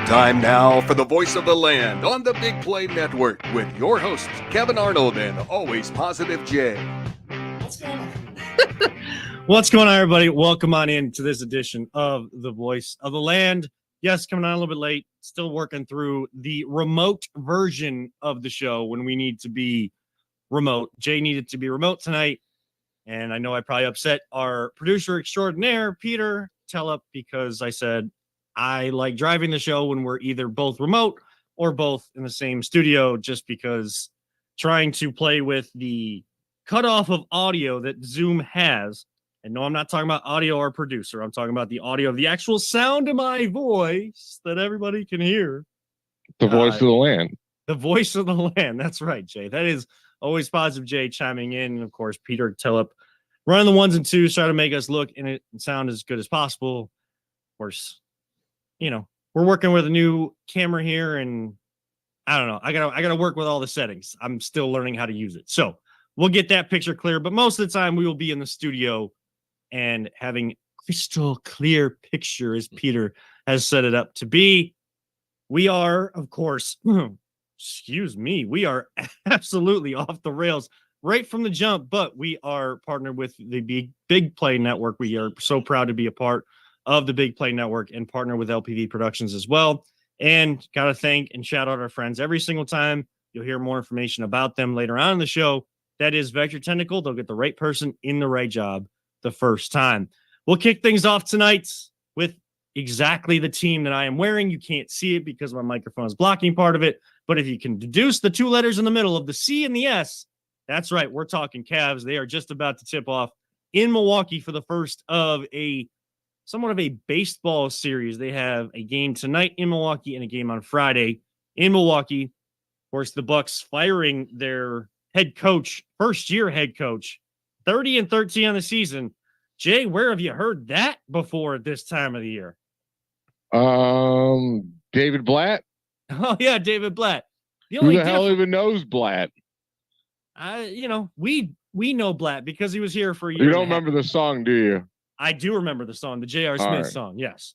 Time now for the voice of the land on the Big Play Network with your hosts, Kevin Arnold and always positive Jay. What's going on? What's going on, everybody? Welcome on in to this edition of the voice of the land. Yes, coming on a little bit late, still working through the remote version of the show when we need to be remote. Jay needed to be remote tonight, and I know I probably upset our producer extraordinaire, Peter Tellup, because I said I like driving the show when we're either both remote or both in the same studio, just because trying to play with the cutoff of audio that Zoom has. And no, I'm not talking about audio or producer. I'm talking about the audio of the actual sound of my voice that everybody can hear. The voice of the land. The voice of the land. That's right, Jay. That is always positive Jay chiming in. And of course, Peter Tellup running the ones and twos, trying to make us look and sound as good as possible. Of course, you know, we're working with a new camera here, and I don't know. I gotta work with all the settings. I'm still learning how to use it. So we'll get that picture clear. But most of the time we will be in the studio and having crystal clear picture as Peter has set it up to be. We are, of course, excuse me, we are absolutely off the rails right from the jump, but we are partnered with the Big Play Network. We are so proud to be a part of the Big Play Network and partner with LPV Productions as well. And got to thank and shout out our friends every single time. You'll hear more information about them later on in the show. That is Vector Technical. They'll get the right person in the right job the first time. We'll kick things off tonight with exactly the team that I am wearing. You can't see it because my microphone is blocking part of it. But if you can deduce the two letters in the middle of the C and the S, that's right. We're talking Cavs. They are just about to tip off in Milwaukee for the first of somewhat of a baseball series. They have a game tonight in Milwaukee and a game on Friday in Milwaukee. Of course, the Bucks firing their head coach, first-year head coach, 30-13 on the season. Jay, where have you heard that before at this time of the year? David Blatt. Oh yeah, David Blatt. Who the hell even knows Blatt? We know Blatt because he was here for a year. You don't remember the song, do you? I do remember the song, the J.R. Smith song. Yes.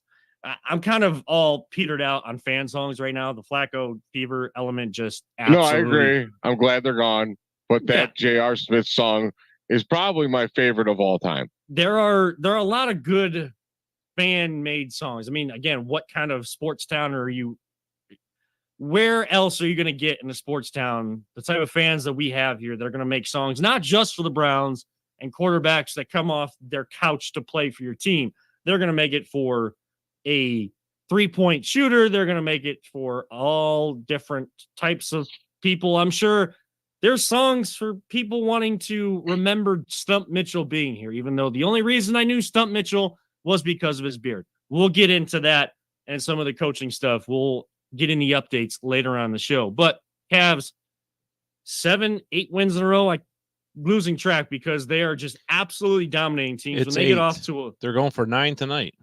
I'm kind of all petered out on fan songs right now. The Flacco fever element just absolutely. No, I agree. I'm glad they're gone. But that J.R. Smith song is probably my favorite of all time. There are a lot of good fan-made songs. I mean, again, what kind of sports town are you? Where else are you going to get in a sports town the type of fans that we have here that are going to make songs not just for the Browns and quarterbacks that come off their couch to play for your team? They're going to make it for a three-point shooter. They're going to make it for all different types of people. I'm sure there's songs for people wanting to remember Stump Mitchell being here, even though the only reason I knew Stump Mitchell was because of his beard. We'll get into that and some of the coaching stuff. We'll get in the updates later on the show. But Cavs, 7-8 wins in a row. Losing track because they are just absolutely dominating teams. When they get off to they're going for 9 tonight.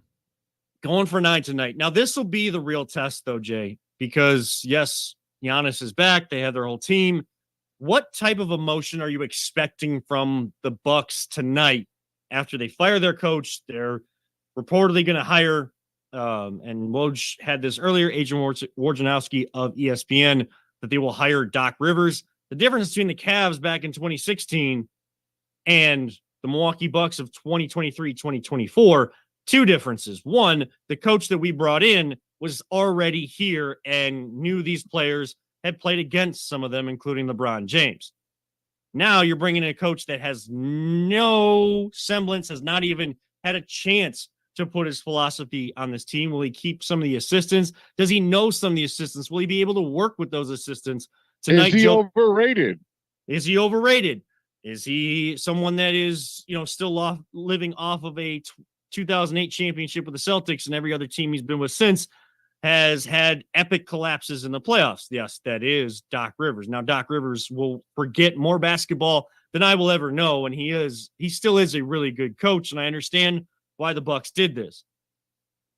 Going for 9 tonight. Now, this will be the real test, though, Jay, because, yes, Giannis is back. They have their whole team. What type of emotion are you expecting from the Bucks tonight after they fire their coach? They're reportedly going to hire, and Woj had this earlier, Adrian Wojnarowski of ESPN, that they will hire Doc Rivers. The difference between the Cavs back in 2016 and the Milwaukee Bucks of 2023-2024, two differences. One, the coach that we brought in was already here and knew these players, had played against some of them, including LeBron James. Now you're bringing in a coach that has no semblance, has not even had a chance to put his philosophy on this team. Will he keep some of the assistants? Does he know some of the assistants? Will he be able to work with those assistants? Tonight, is he overrated? Is he overrated? Is he someone that is, still living off of a 2008 championship with the Celtics, and every other team he's been with since has had epic collapses in the playoffs? Yes, that is Doc Rivers. Now, Doc Rivers will forget more basketball than I will ever know, and he still is a really good coach, and I understand why the Bucks did this.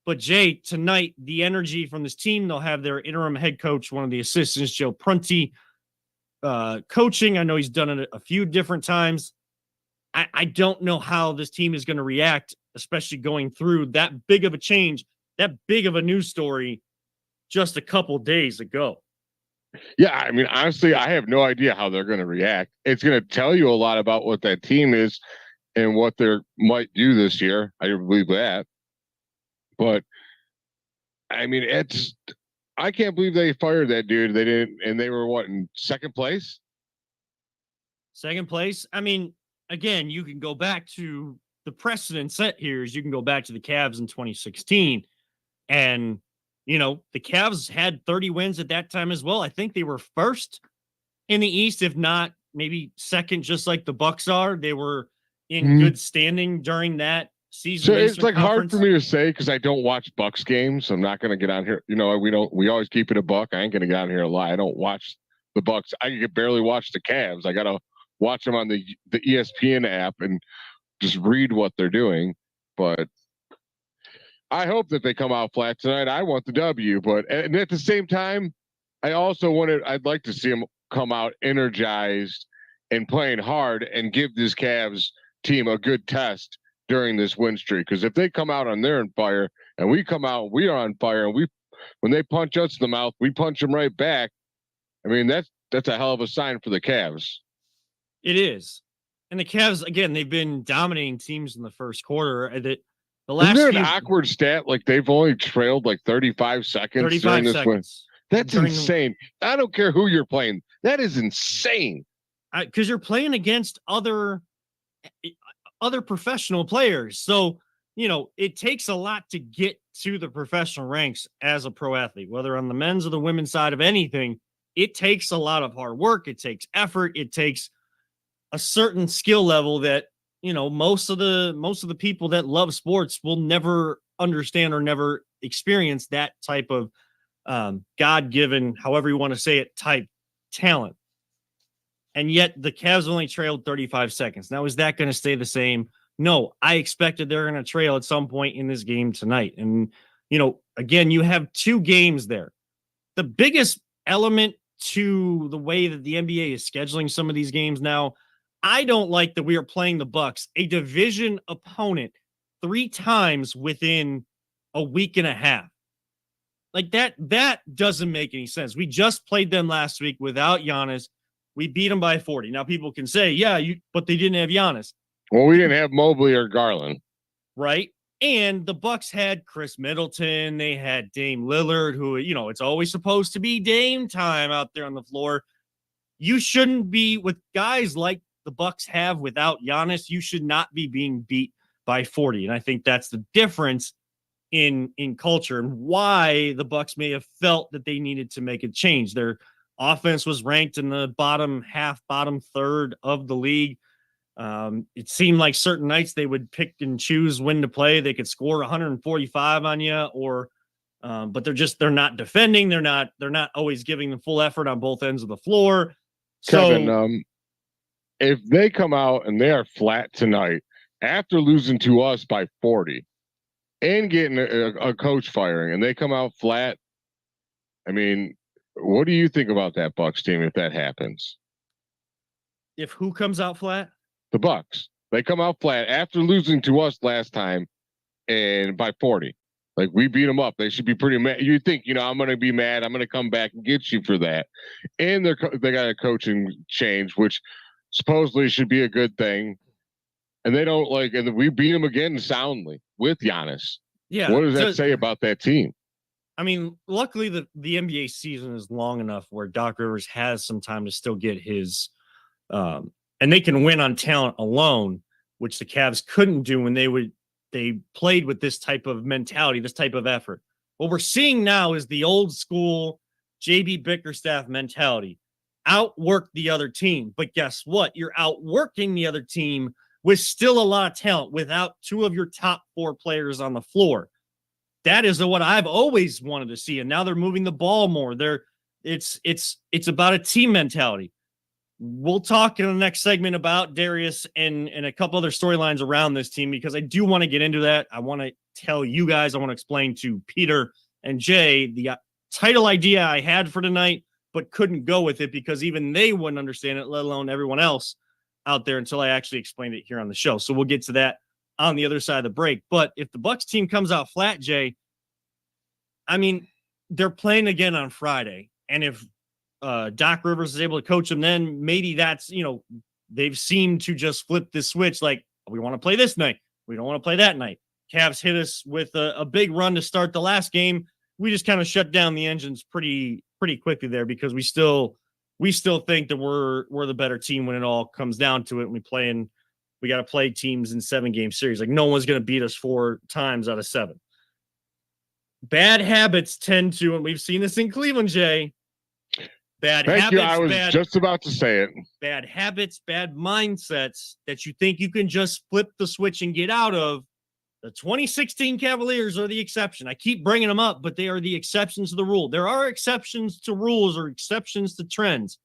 But Jay, tonight, the energy from this team, they'll have their interim head coach, one of the assistants, Joe Prunty, coaching. I know he's done it a few different times. I don't know how this team is going to react, especially going through that big of a change, that big of a news story just a couple days ago. Yeah, I mean, honestly, I have no idea how they're going to react. It's going to tell you a lot about what that team is and what they might do this year. I believe that. But I mean, I can't believe they fired that dude. They didn't, and they were what, in second place? Second place. I mean, again, you can go back to the precedent set here is you can go back to the Cavs in 2016. And, the Cavs had 30 wins at that time as well. I think they were first in the East, if not maybe second, just like the Bucks are. They were in good standing during that season. So it's like hard for me to say because I don't watch Bucks games. I'm not going to get on here. We always keep it a buck. I ain't going to get on here and lie. I don't watch the Bucks. I can barely watch the Cavs. I got to watch them on the ESPN app and just read what they're doing. But I hope that they come out flat tonight. I want the W, but and at the same time, I'd like to see them come out energized and playing hard and give this Cavs team a good test during this win streak. Because if they come out on their fire and we come out, we are on fire, and when they punch us in the mouth, we punch them right back. I mean, that's a hell of a sign for the Cavs. It is. And the Cavs, again, they've been dominating teams in the first quarter. Isn't there an awkward stat like they've only trailed like 35 seconds 35 during this seconds. win? That's insane. I don't care who you're playing. That is insane. Because you're playing against other professional players. So, it takes a lot to get to the professional ranks as a pro athlete, whether on the men's or the women's side of anything. It takes a lot of hard work. It takes effort. It takes a certain skill level that, most of the people that love sports will never understand or never experience that type of God-given, however you want to say it, type talent. And yet the Cavs only trailed 35 seconds. Now, is that going to stay the same? No, I expected they're going to trail at some point in this game tonight. And, again, you have two games there. The biggest element to the way that the NBA is scheduling some of these games now, I don't like that we are playing the Bucks, a division opponent, 3 times within a week and a half. Like that doesn't make any sense. We just played them last week without Giannis. We beat them by 40. Now people can say, yeah, but they didn't have Giannis. Well, we didn't have Mobley or Garland. Right. And the Bucks had Chris Middleton. They had Dame Lillard, who, it's always supposed to be Dame time out there on the floor. You shouldn't be with guys like the Bucks have without Giannis. You should not be being beat by 40. And I think that's the difference in culture and why the Bucks may have felt that they needed to make a change. Their offense was ranked in the bottom third of the league. It seemed like certain nights they would pick and choose when to play. They could score 145 on you, but they're not defending. They're not always giving the full effort on both ends of the floor. Kevin, if they come out and they are flat tonight after losing to us by 40 and getting a coach firing, and they come out flat, I mean, what do you think about that Bucks team if that happens? If who comes out flat? The Bucks. They come out flat after losing to us last time and by 40. Like, we beat them up. They should be pretty mad. You think, I'm going to be mad. I'm going to come back and get you for that. And they got a coaching change, which supposedly should be a good thing. And they don't and we beat them again soundly with Giannis. Yeah. What does that say about that team? I mean, luckily the NBA season is long enough where Doc Rivers has some time to still get his, and they can win on talent alone, which the Cavs couldn't do when they played with this type of mentality, this type of effort. What we're seeing now is the old school JB Bickerstaff mentality. Outwork the other team. But guess what? You're outworking the other team with still a lot of talent without 2 of your top 4 players on the floor. That is what I've always wanted to see. And now they're moving the ball more. It's about a team mentality. We'll talk in the next segment about Darius and a couple other storylines around this team, because I do want to get into that. I want to tell you guys, I want to explain to Peter and Jay the title idea I had for tonight, but couldn't go with it because even they wouldn't understand it, let alone everyone else out there, until I actually explained it here on the show. So we'll get to that on the other side of the break. But if the Bucks team comes out flat, Jay, I mean, they're playing again on Friday. And if Doc Rivers is able to coach them, then maybe that's, they've seemed to just flip the switch. Like, we want to play this night. We don't want to play that night. Cavs hit us with a big run to start the last game. We just kind of shut down the engines pretty quickly there because we still think that we're the better team when it all comes down to it. And we got to play teams in 7-game series. Like, no one's going to beat us 4 times out of 7. Bad habits tend to, and we've seen this in Cleveland, Jay. Bad Thank habits. you. I was just about to say it. Bad habits, bad mindsets that you think you can just flip the switch and get out of. The 2016 Cavaliers are the exception. I keep bringing them up, but they are the exceptions to the rule. There are exceptions to rules or exceptions to trends.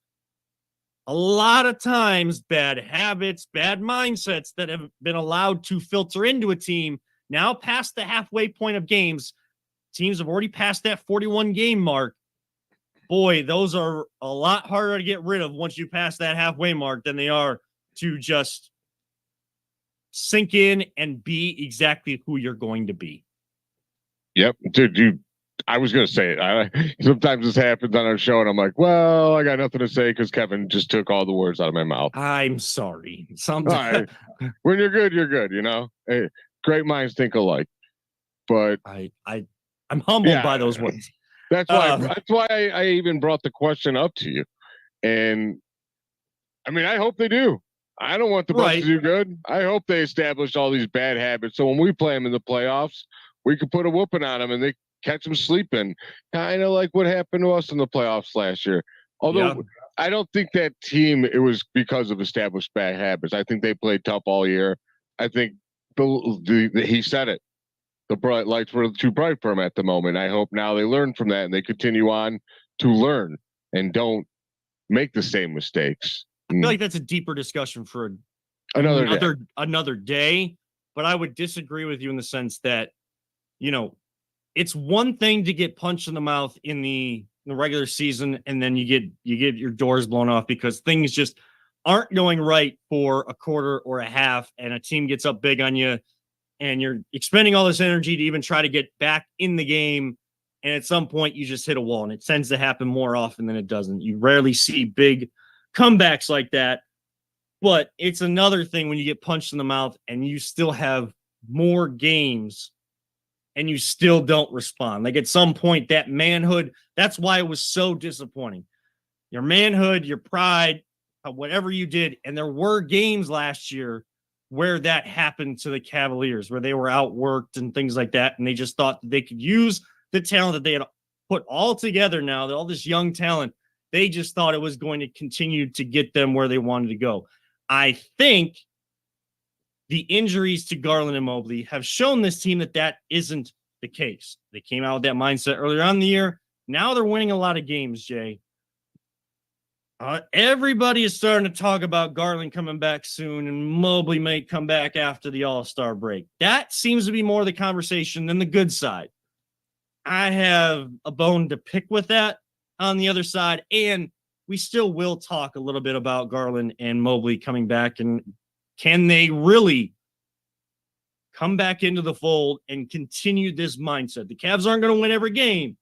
A lot of times, bad habits, bad mindsets that have been allowed to filter into a team now past the halfway point of games. Teams have already passed that 41-game mark. Boy, those are a lot harder to get rid of once you pass that halfway mark than they are to just sink in and be exactly who you're going to be. Yep, dude. I was going to say it. Sometimes this happens on our show, and I'm like, well, I got nothing to say because Kevin just took all the words out of my mouth. I'm sorry. Sometimes when you're good, you're good. Hey, great minds think alike. But I'm humbled by those words. That's why I even brought the question up to you. And I mean, I hope they do. I don't want the Bucks to do good. I hope they establish all these bad habits. So when we play them in the playoffs, we can put a whooping on them and they catch them sleeping. Kind of like what happened to us in the playoffs last year. Although I don't think that team, it was because of established bad habits. I think they played tough all year. I think he said it. The bright lights were too bright for them at the moment. I hope now they learn from that and they continue on to learn and don't make the same mistakes. I feel like that's a deeper discussion for another day. But I would disagree with you in the sense that, it's one thing to get punched in the mouth in the regular season, and then you get your doors blown off because things just aren't going right for a quarter or a half, and a team gets up big on you, and you're expending all this energy to even try to get back in the game. And at some point you just hit a wall, and it tends to happen more often than it doesn't. You rarely see big comebacks like that, but it's another thing when you get punched in the mouth and you still have more games and you still don't respond. Like, at some point, that manhood, that's why it was so disappointing. Your manhood, your pride, whatever you did. And there were games last year where that happened to the Cavaliers, where they were outworked and things like that. And they just thought that they could use the talent that they had put all together now, all this young talent. They just thought it was going to continue to get them where they wanted to go. I think the injuries to Garland and Mobley have shown this team that isn't the case. They came out with that mindset earlier on in the year. Now they're winning a lot of games, Jay. Everybody is starting to talk about Garland coming back soon and Mobley may come back after the All-Star break. That seems to be more the conversation than the good side. I have a bone to pick with that on the other side, and we still will talk a little bit about Garland and Mobley coming back, and can they really come back into the fold and continue this mindset? The Cavs aren't going to win every game,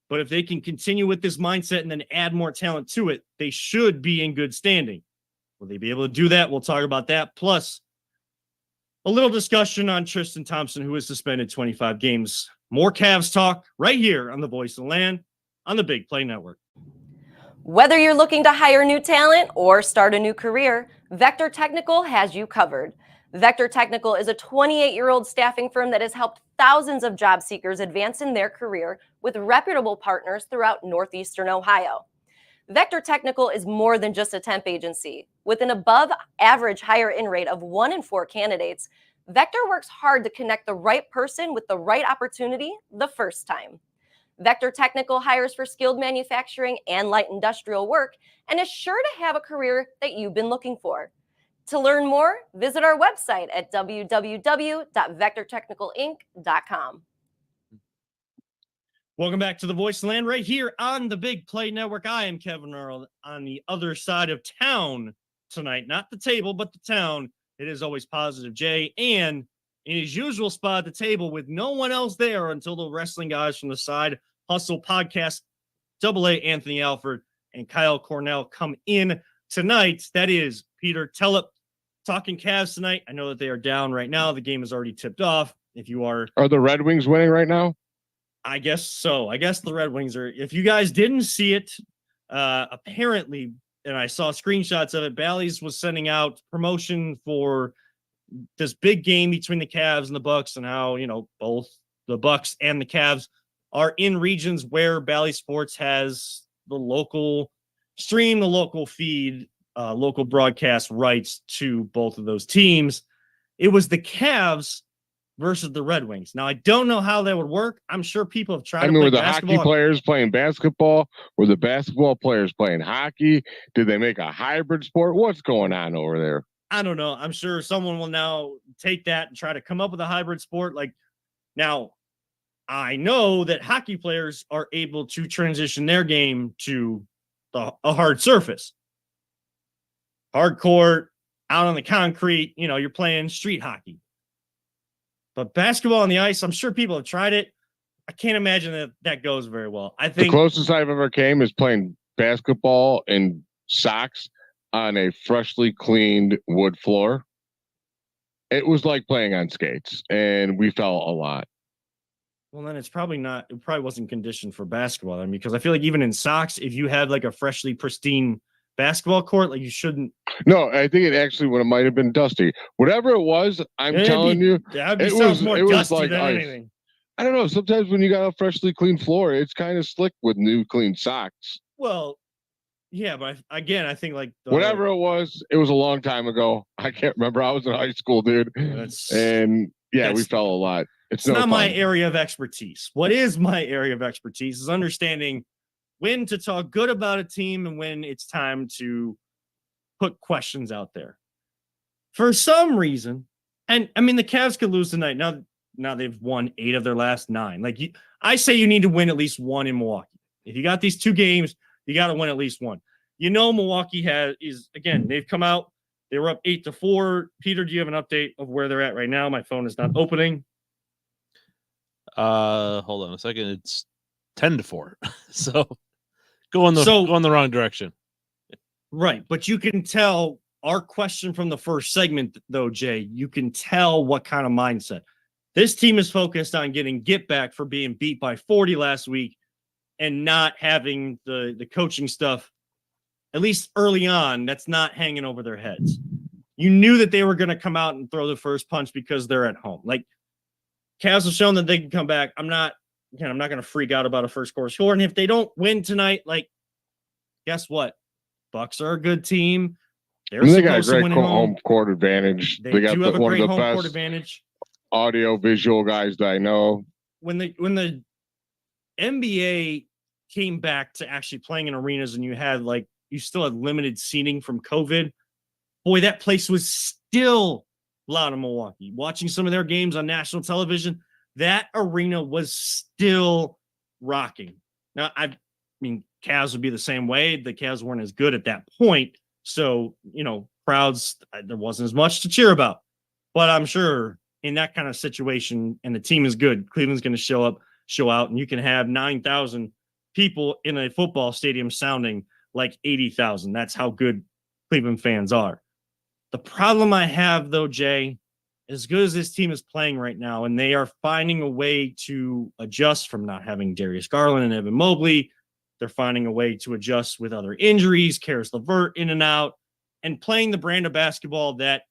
but if they can continue with this mindset and then add more talent to it, they should be in good standing. Will they be able to do that? We'll talk about that. Plus, a little discussion on Tristan Thompson, who was suspended 25 games. More Cavs talk right here on the Voice of the Land on the Big Play Network. Whether you're looking to hire new talent or start a new career, Vector Technical has you covered. Vector Technical is a 28-year-old staffing firm that has helped thousands of job seekers advance in their career with reputable partners throughout Northeastern Ohio. Vector Technical is more than just a temp agency. With an above-average hire-in rate of 1 in 4 candidates, Vector works hard to connect the right person with the right opportunity the first time. Vector Technical hires for skilled manufacturing and light industrial work and is sure to have a career that you've been looking for. To learn more, visit our website at www.vectortechnicalinc.com. Welcome back to the Voice of the Land right here on the Big Play Network. I am Kevin Earl on the other side of town tonight. Not the table, but the town. It is always Positive Jay, and in his usual spot at the table with no one else there until the wrestling guys from the side Hustle podcast. AA Anthony Alford and Kyle Cornell come in tonight. That is Peter Tellep talking Cavs tonight. I know that they are down right now. The game is already tipped off. If you are the Red Wings winning right now? I guess so. I guess the Red Wings are. If you guys didn't see it, apparently, and I saw screenshots of it, Bally's was sending out promotion for this big game between the Cavs and the Bucks, and how, you know, both the Bucks and the Cavs are in regions where Bally Sports has the local stream, the local feed, local broadcast rights to both of those teams. It was the Cavs versus the Red Wings. Now, I don't know how that would work. I'm sure people have tried to play were the basketball. hockey players playing basketball? Were the basketball players playing hockey? Did they make a hybrid sport? What's going on over there? I don't know. I'm sure someone will now take that and try to come up with a hybrid sport. Like, now, I know that hockey players are able to transition their game to a hard surface. Hard court, out on the concrete, you know, you're playing street hockey. But basketball on the ice, I'm sure people have tried it. I can't imagine that goes very well. I think the closest I've ever came is playing basketball in socks on a freshly cleaned wood floor. It was like playing on skates, and we fell a lot. Well, then it probably wasn't conditioned for basketball then, because I feel like even in socks, if you have like a freshly pristine basketball court, like, you shouldn't. No, I think it actually would have might have been dusty. Whatever it was, telling you, it was more dusty like than ice. Anything. I don't know. Sometimes when you got a freshly clean floor, it's kind of slick with new clean socks. Well, yeah, but again, I think like whatever it was a long time ago. I can't remember. I was in high school, dude, and we fell a lot. It's not fun. My area of expertise. What is my area of expertise is understanding when to talk good about a team and when it's time to put questions out there. For some reason, and I mean, the Cavs could lose tonight. Now they've won 8 of their last 9. Like, I say you need to win at least one in Milwaukee. If you got these 2 games, you got to win at least one. You know, Milwaukee they've come out. They were up 8-4. Peter, do you have an update of where they're at right now? My phone is not opening. Hold on a second. It's 10-4. So go in the wrong direction. Right. But you can tell our question from the first segment, though, Jay, you can tell what kind of mindset. This team is focused on getting get back for being beat by 40 last week and not having the coaching stuff, at least early on, that's not hanging over their heads. You knew that they were going to come out and throw the first punch because they're at home. Like, Cavs have shown that they can come back. I'm not going to freak out about a first quarter score. And if they don't win tonight, like, guess what? Bucks are a good team. They got a great home court advantage. They got do have a one great of the home best court advantage. Audio visual guys that I know. When the NBA came back to actually playing in arenas and you still had limited seating from COVID, boy, that place was still loud in Milwaukee. Watching some of their games on national television, that arena was still rocking. Now, I mean, Cavs would be the same way. The Cavs weren't as good at that point. So, crowds, there wasn't as much to cheer about. But I'm sure in that kind of situation, and the team is good, Cleveland's going to show out, and you can have 9,000 people in a football stadium sounding like 80,000. That's how good Cleveland fans are. The problem I have, though, Jay, as good as this team is playing right now, and they are finding a way to adjust from not having Darius Garland and Evan Mobley, they're finding a way to adjust with other injuries, Karis LeVert in and out, and playing the brand of basketball that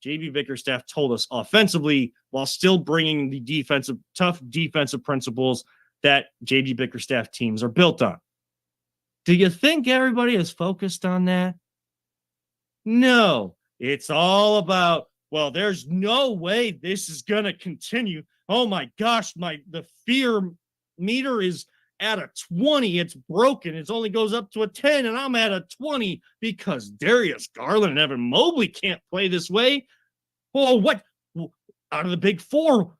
JB Bickerstaff told us offensively, while still bringing the tough defensive principles that JB Bickerstaff teams are built on. Do you think everybody is focused on that? No, it's all about, well, there's no way this is going to continue. Oh my gosh, the fear meter is at a 20. It's broken. It only goes up to a 10, and I'm at a 20 because Darius Garland and Evan Mobley can't play this way. Well, what out of the big 4,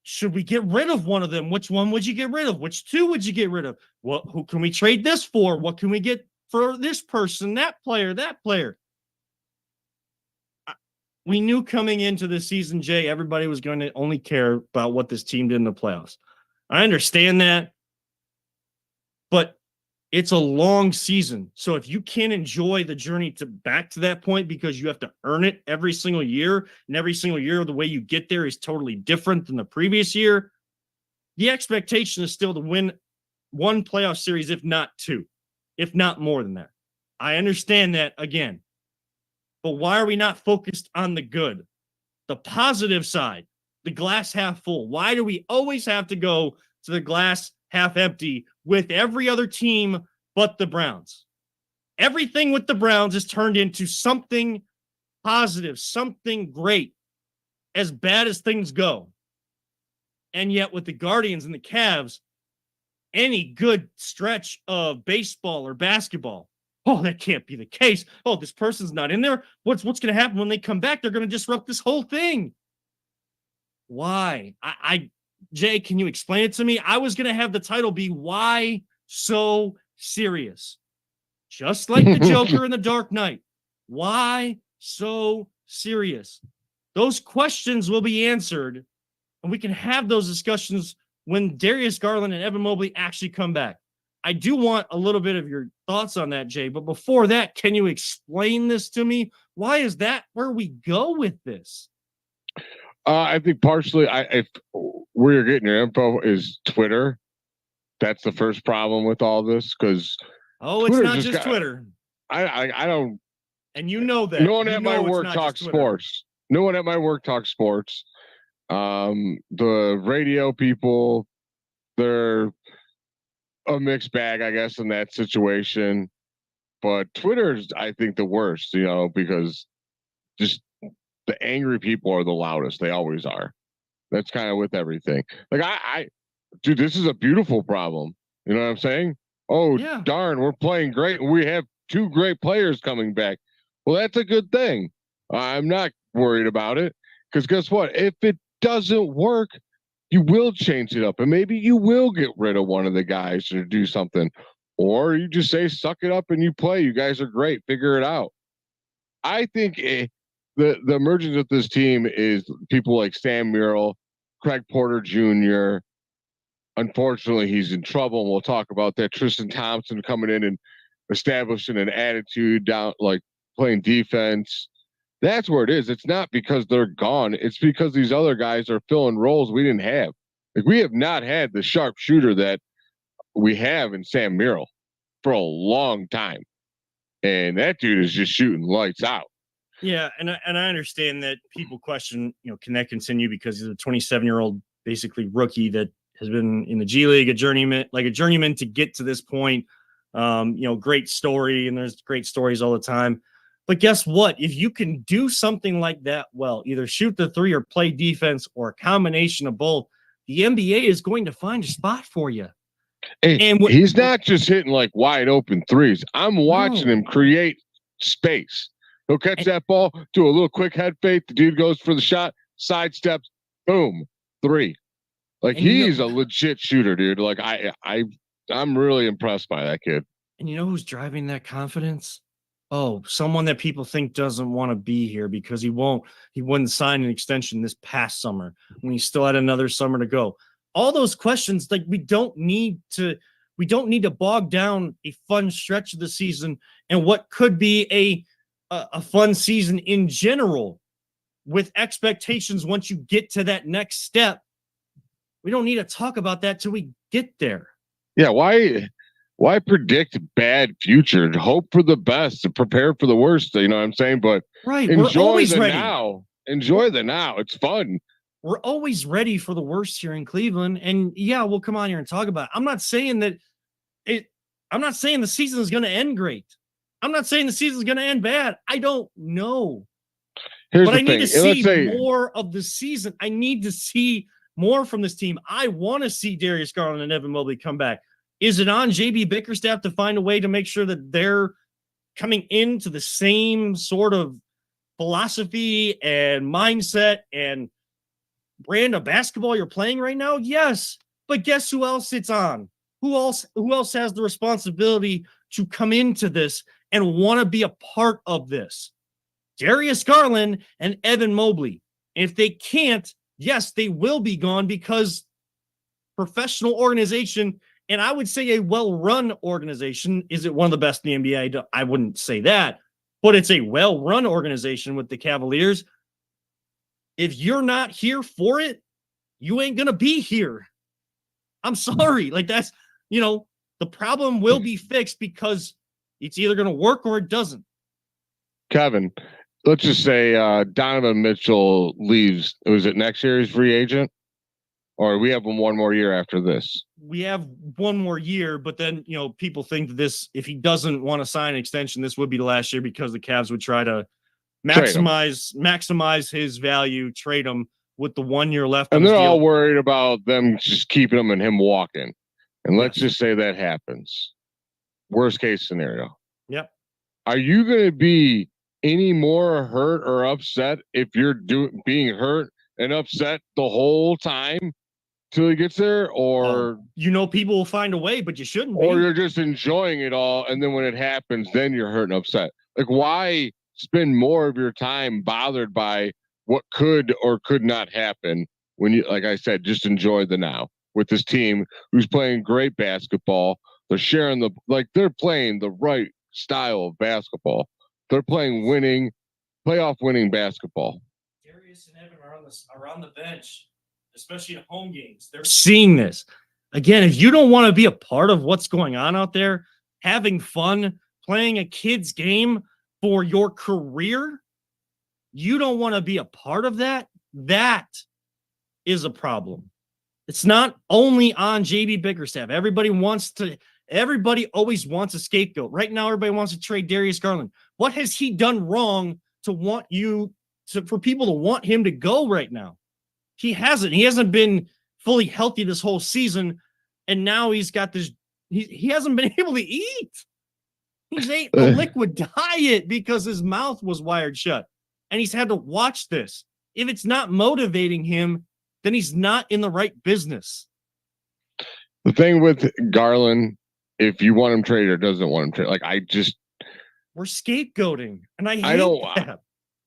should we get rid of one of them? Which one would you get rid of? Which 2 would you get rid of? Who can we trade this for? What can we get for this person, that player? We knew coming into the season, Jay, everybody was going to only care about what this team did in the playoffs. I understand that. but it's a long season. So if you can't enjoy the journey to back to that point because you have to earn it every single year, and every single year the way you get there is totally different than the previous year, the expectation is still to win one playoff series, if not two, if not more than that. I understand that again, but why are we not focused on the good, the positive side, the glass half full? Why do we always have to go to the glass half empty with every other team but the Browns? Everything with the Browns is turned into something positive, something great, as bad as things go. And yet with the Guardians and the Cavs, any good stretch of baseball or basketball, oh, that can't be the case. Oh, this person's not in there. What's going to happen when they come back? They're going to disrupt this whole thing. Why? Jay, can you explain it to me? I was going to have the title be Why So Serious? Just like the Joker in The Dark Knight. Why so serious? Those questions will be answered, and we can have those discussions when Darius Garland and Evan Mobley actually come back. I do want a little bit of your thoughts on that, Jay. But before that, can you explain this to me? Why is that where we go with this? I think partially, if where you're getting your info is Twitter. That's the first problem with all this, because it's not just Twitter. I don't. And you know that. No one at my work talks sports. No one at my work talks sports. The radio people, they're a mixed bag, I guess, in that situation. But Twitter's, I think, the worst, because just the angry people are the loudest. They always are. That's kind of with everything. Like dude, this is a beautiful problem. You know what I'm saying? Oh, yeah. Darn, we're playing great. We have two great players coming back. Well, that's a good thing. I'm not worried about it, because guess what? If it doesn't work, you will change it up, and maybe you will get rid of one of the guys or do something, or you just say, suck it up and you play. You guys are great. Figure it out. I think the emergence of this team is people like Sam Merrill, Craig Porter Jr. Unfortunately, he's in trouble, and we'll talk about that. Tristan Thompson coming in and establishing an attitude down, like playing defense. That's where it is. It's not because they're gone. It's because these other guys are filling roles we didn't have. Like, we have not had the sharpshooter that we have in Sam Merrill for a long time. And that dude is just shooting lights out. Yeah, and I understand that people question, can that continue, because he's a 27-year-old basically rookie that has been in the G League, a journeyman to get to this point. Great story, and there's great stories all the time. But guess what? If you can do something like that well, either shoot the three or play defense or a combination of both, the NBA is going to find a spot for you. And he's not just hitting like wide open threes. I'm watching him create space. He'll catch that ball, do a little quick head fake. The dude goes for the shot, sidesteps, boom, three. Like, he's a legit shooter, dude. Like, I'm really impressed by that kid. And you know who's driving that confidence? Oh, someone that people think doesn't want to be here because he wouldn't sign an extension this past summer when he still had another summer to go. All those questions, like, we don't need to bog down a fun stretch of the season and what could be a fun season in general with expectations once you get to that next step. We don't need to talk about that till we get there. Yeah, why predict bad future? Hope for the best and prepare for the worst. You know what I'm saying? But right, enjoy the now. Enjoy the now. It's fun. We're always ready for the worst here in Cleveland. And yeah, we'll come on here and talk about it. I'm not saying the season is going to end great. I'm not saying the season is going to end bad. I don't know. But I need to see more of the season. I need to see more from this team. I want to see Darius Garland and Evan Mobley come back. Is it on JB Bickerstaff to find a way to make sure that they're coming into the same sort of philosophy and mindset and brand of basketball you're playing right now? Yes. But guess who else it's on? Who else has the responsibility to come into this and want to be a part of this? Darius Garland and Evan Mobley. And if they can't, yes, they will be gone, because professional organization And I would say a well-run organization. Is it one of the best in the NBA? I wouldn't say that, but it's a well-run organization with the Cavaliers. If you're not here for it, you ain't going to be here. I'm sorry. Like that's, the problem will be fixed because it's either going to work or it doesn't. Kevin, let's just say Donovan Mitchell leaves. Was it next year he's free agent? Or we have him one more year after this? We have one more year, but then, people think that this, if he doesn't want to sign an extension, this would be the last year because the Cavs would try to maximize his value, trade him with the 1 year left. And they're all worried about them just keeping him and him walking. And let's just say that happens. Worst case scenario. Yep. Are you going to be any more hurt or upset if you're being hurt and upset the whole time till he gets there? Or people will find a way, but you shouldn't be. Or you're just enjoying it all, and then when it happens, then you're hurt and upset. Like, why spend more of your time bothered by what could or could not happen when you, like I said, just enjoy the now with this team who's playing great basketball. They're sharing they're playing the right style of basketball. They're playing playoff winning basketball. Darius and Evan are on the bench, especially at home games. They're seeing this. Again, if you don't want to be a part of what's going on out there, having fun, playing a kid's game for your career, you don't want to be a part of that. That is a problem. It's not only on JB Bickerstaff. Everybody always wants a scapegoat. Right now, everybody wants to trade Darius Garland. What has he done wrong to want for people to want him to go right now? He hasn't. He hasn't been fully healthy this whole season, and now he's got this. He hasn't been able to eat. He's ate a liquid diet because his mouth was wired shut, and he's had to watch this. If it's not motivating him, then he's not in the right business. The thing with Garland, if you want him traded or doesn't want him traded, we're scapegoating, and I don't. That.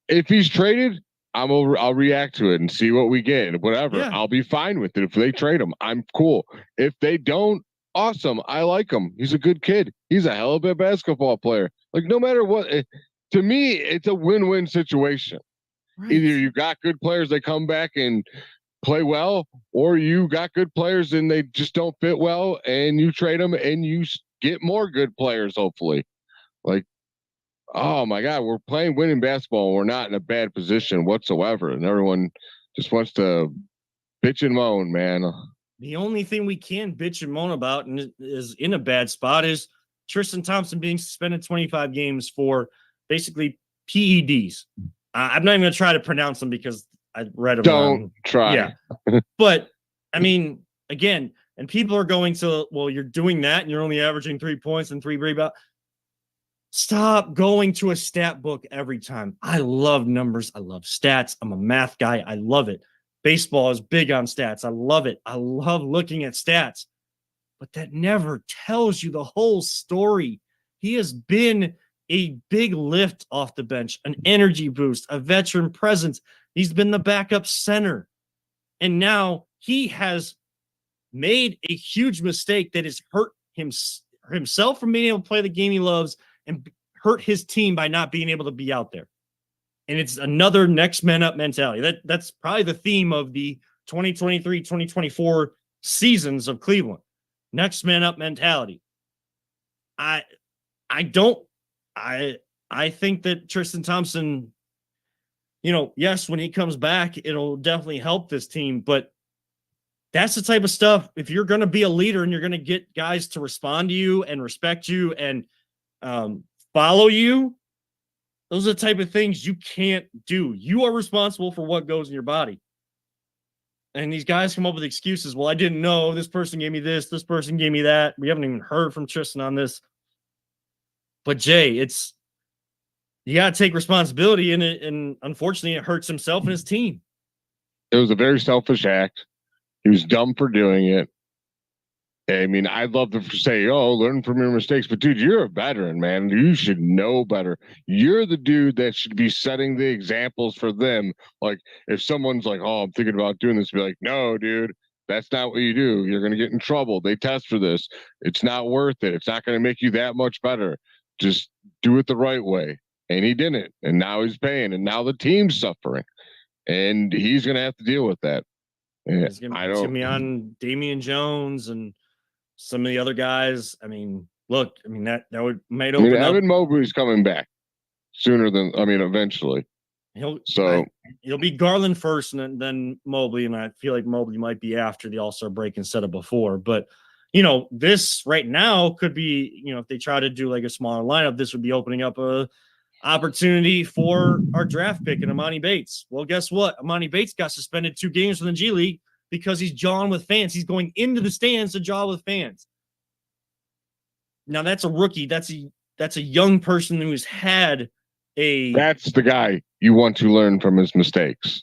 If he's traded, I'll react to it and see what we get. Whatever, yeah. I'll be fine with it. If they trade him, I'm cool. If they don't, awesome. I like him. He's a good kid. He's a hell of a basketball player. Like, no matter what, to me, it's a win-win situation. Right. Either you got good players that come back and play well, or you got good players and they just don't fit well, and you trade them and you get more good players, hopefully. Like, oh my God, we're playing winning basketball and we're not in a bad position whatsoever. And everyone just wants to bitch and moan, man. The only thing we can bitch and moan about and is in a bad spot is Tristan Thompson being suspended 25 games for basically PEDs. I'm not even going to try to pronounce them because I read them. Don't try. Yeah. But, I mean, again, and people are going to, well, you're doing that and you're only averaging 3 points and 3 rebounds. Stop going to a stat book every time. I love numbers. I love stats. I'm a math guy. I love it. Baseball is big on stats. I love it. I love looking at stats. But that never tells you the whole story. He has been a big lift off the bench, an energy boost, a veteran presence. He's been the backup center. And now he has made a huge mistake that has hurt himself from being able to play the game he loves and hurt his team by not being able to be out there. And it's another next man up mentality. That's probably the theme of the 2023-2024 seasons of Cleveland. Next man up mentality. I think that Tristan Thompson, yes, when he comes back, it'll definitely help this team, but that's the type of stuff. If you're going to be a leader and you're going to get guys to respond to you and respect you and follow you, those are the type of things you can't do. You are responsible for what goes in your body. And these guys come up with excuses. Well, I didn't know. This person gave me this. This person gave me that. We haven't even heard from Tristan on this. But Jay, you got to take responsibility in it. And unfortunately, it hurts himself and his team. It was a very selfish act. He was dumb for doing it. I mean, I'd love to say, learn from your mistakes. But, dude, you're a veteran, man. You should know better. You're the dude that should be setting the examples for them. Like, if someone's like, I'm thinking about doing this, be like, no, dude, That's not what you do. You're going to get in trouble. They test for this. It's not worth it. It's not going to make you that much better. Just do it the right way. And he didn't. And now he's paying. And now the team's suffering. And he's going to have to deal with that. It's going to be on Damian Jones and some of the other guys. I mean, look, that might open up. Evan Mobley's coming back sooner than, eventually. He'll be Garland first and then Mobley, and I feel like Mobley might be after the All-Star break instead of before. But this right now could be, if they try to do like a smaller lineup, this would be opening up a opportunity for our draft pick and Amani Bates. Well, guess what? Amani Bates got suspended 2 games from the G League because he's jawing with fans. He's going into the stands to jaw with fans. Now that's a rookie. That's a young person who's had That's the guy you want to learn from his mistakes.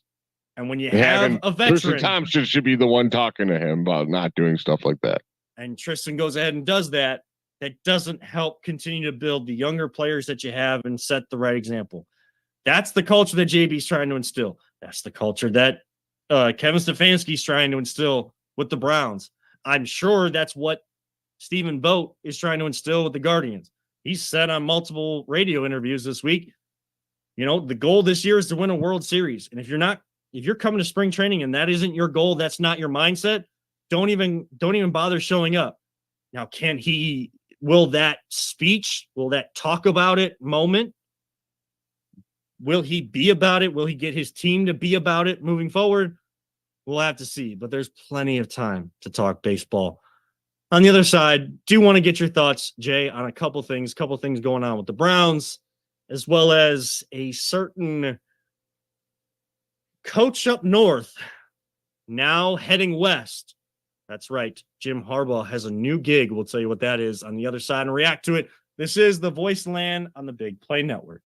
And when you have a veteran, Tristan Thompson should be the one talking to him about not doing stuff like that. And Tristan goes ahead and does that. That doesn't help continue to build the younger players that you have and set the right example. That's the culture that JB's trying to instill. That's the culture that Kevin Stefanski's trying to instill with the Browns. I'm sure that's what Stephen Vogt is trying to instill with the Guardians. He's said on multiple radio interviews this week, the goal this year is to win a World Series. And if you're coming to spring training and that isn't your goal, that's not your mindset, don't even bother showing up. Now, will that speech, will that talk about it moment, will he be about it? Will he get his team to be about it moving forward? We'll have to see, but there's plenty of time to talk baseball. On the other side, do want to get your thoughts, Jay, on a couple things going on with the Browns, as well as a certain coach up north now heading west. That's right. Jim Harbaugh has a new gig. We'll tell you what that is on the other side and react to it. This is the Voice Land on the Big Play Network.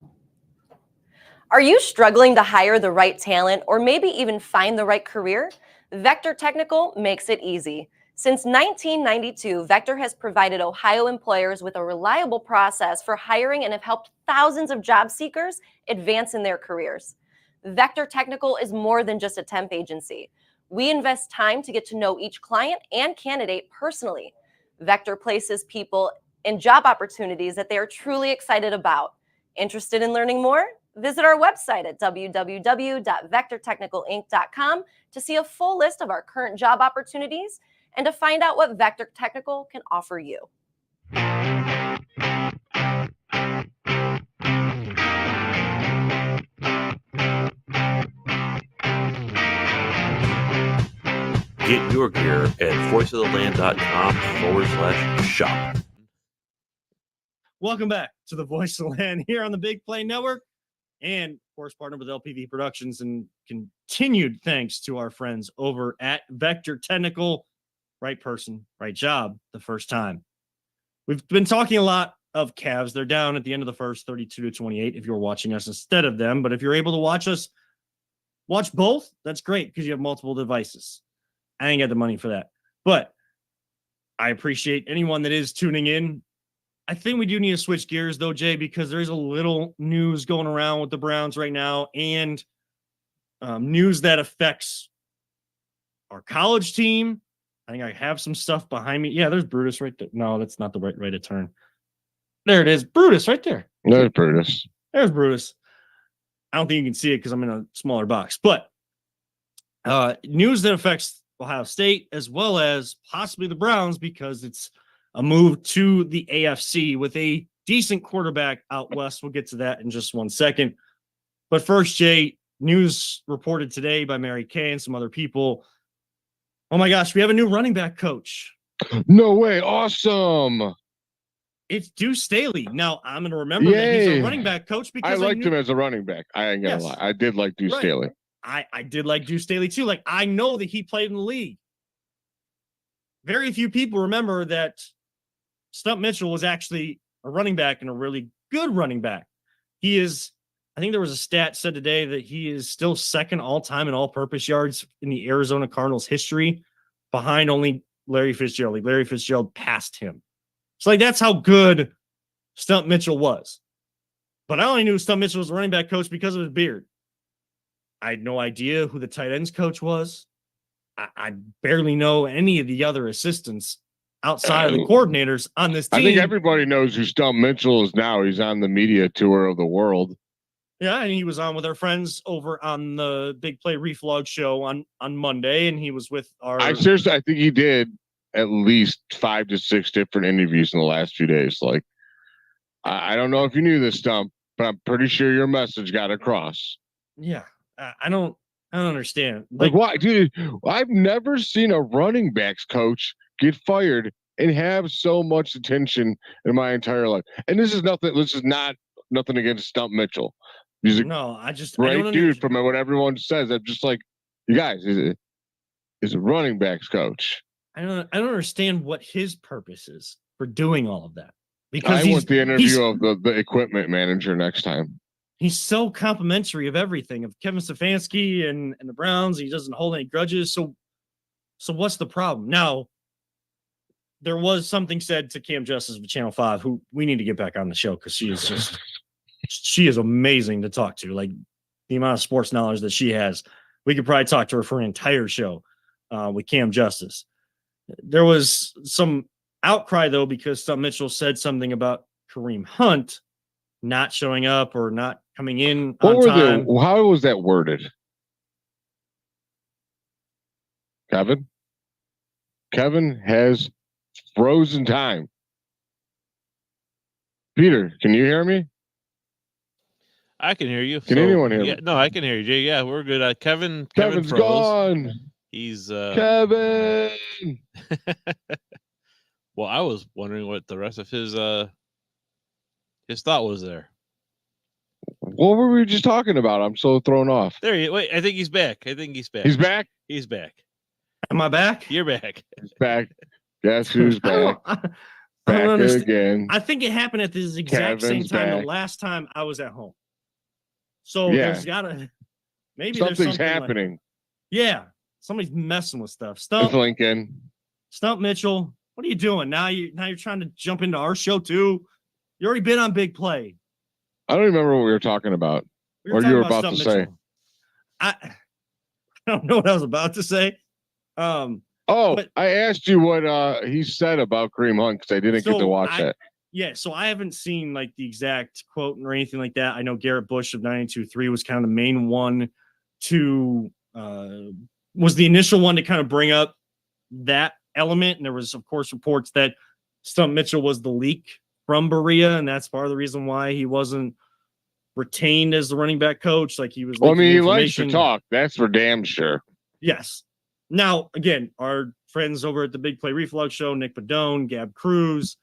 Are you struggling to hire the right talent or maybe even find the right career? Vector Technical makes it easy. Since 1992, Vector has provided Ohio employers with a reliable process for hiring and have helped thousands of job seekers advance in their careers. Vector Technical is more than just a temp agency. We invest time to get to know each client and candidate personally. Vector places people in job opportunities that they are truly excited about. Interested in learning more? Visit our website at www.vectortechnicalinc.com to see a full list of our current job opportunities and to find out what Vector Technical can offer you. Get your gear at voiceoftheland.com/shop. Welcome back to the Voice of the Land here on the Big Play Network. And, of course, partnered with LPV Productions, and continued thanks to our friends over at Vector Technical. Right person, right job, the first time. We've been talking a lot of Cavs. They're down at the end of the first, 32-28, if you're watching us instead of them. But if you're able to watch us, watch both. That's great because you have multiple devices. I ain't got the money for that. But I appreciate anyone that is tuning in. I think we do need to switch gears, though, Jay, because there's a little news going around with the Browns right now, and news that affects our college team. I think I have some stuff behind me. Yeah, there's Brutus right there. No, that's not the right way to turn. There it is. Brutus right there. There's Brutus. There's Brutus. I don't think you can see it because I'm in a smaller box. But news that affects Ohio State as well as possibly the Browns, because it's a move to the AFC with a decent quarterback out west. We'll get to that in just 1 second. But first, Jay, news reported today by Mary Kay and some other people. Oh my gosh, we have a new running back coach. No way. Awesome. It's Deuce Staley. Now, I'm going to remember that he's a running back coach because I liked him as a running back. I ain't going to lie. I did like Deuce Staley. I did like Deuce Staley too. Like, I know that he played in the league. Very few people remember that Stump Mitchell was actually a running back and a really good running back. He is, I think there was a stat said today that he is still second all-time in all-purpose yards in the Arizona Cardinals history, behind only Larry Fitzgerald. Like, Larry Fitzgerald passed him. So, like, that's how good Stump Mitchell was. But I only knew Stump Mitchell was a running back coach because of his beard. I had no idea who the tight ends coach was. I barely know any of the other assistants outside of the coordinators on this team. I think everybody knows who Stump Mitchell is now. He's on the media tour of the world. Yeah, and he was on with our friends over on the Big Play Reflog show on Monday, and he was with our. I think he did at least 5 to 6 different interviews in the last few days. Like, I don't know if you knew this, Stump, but I'm pretty sure your message got across. Yeah, I don't understand. Like why, dude? I've never seen a running backs coach get fired and have so much attention in my entire life. And this is nothing. This is not nothing against Stump Mitchell. He's a great dude. From what everyone says, I'm just like, you guys, is a running backs coach. I don't understand what his purpose is for doing all of that. Because I want the interview of the equipment manager next time. He's so complimentary of everything, of Kevin Stefanski and the Browns. He doesn't hold any grudges. So what's the problem? Now, there was something said to Cam Justice of Channel 5, who we need to get back on the show because she is amazing to talk to. Like the amount of sports knowledge that she has, we could probably talk to her for an entire show with Cam Justice. There was some outcry though, because Stump Mitchell said something about Kareem Hunt not showing up or not coming in on time. How was that worded? Kevin has frozen time. Peter, can you hear me? I can hear you. Can anyone hear me? No, I can hear you, Jay. Yeah, we're good. Kevin's froze. Gone. He's Kevin. Well, I was wondering what the rest of his thought was there. What were we just talking about? I'm so thrown off. Wait, I think he's back. He's back? He's back. Am I back? You're back. He's back. Guess who's back? Back again. I think it happened at this exact same time the last time I was at home. So there's gotta maybe something's happening. Somebody's messing with stuff. It's Lincoln. Stump Mitchell, what are you doing? Now you're trying to jump into our show too. You already been on Big Play. I don't remember what we were talking about. Or you were about to say. I don't know what I was about to say. I asked you what he said about Kareem Hunt because I didn't get to watch that. Yeah, so I haven't seen like the exact quote or anything like that. I know Garrett Bush of 92.3 was kind of the main one to was the initial one to kind of bring up that element. And there was, of course, reports that Stump Mitchell was the leak from Berea, and that's part of the reason why he wasn't retained as the running back coach. Like he was. Well, I mean, he likes to talk. That's for damn sure. Yes. Now, again, our friends over at the Big Play Reflog show, Nick Padone, Gab Cruz,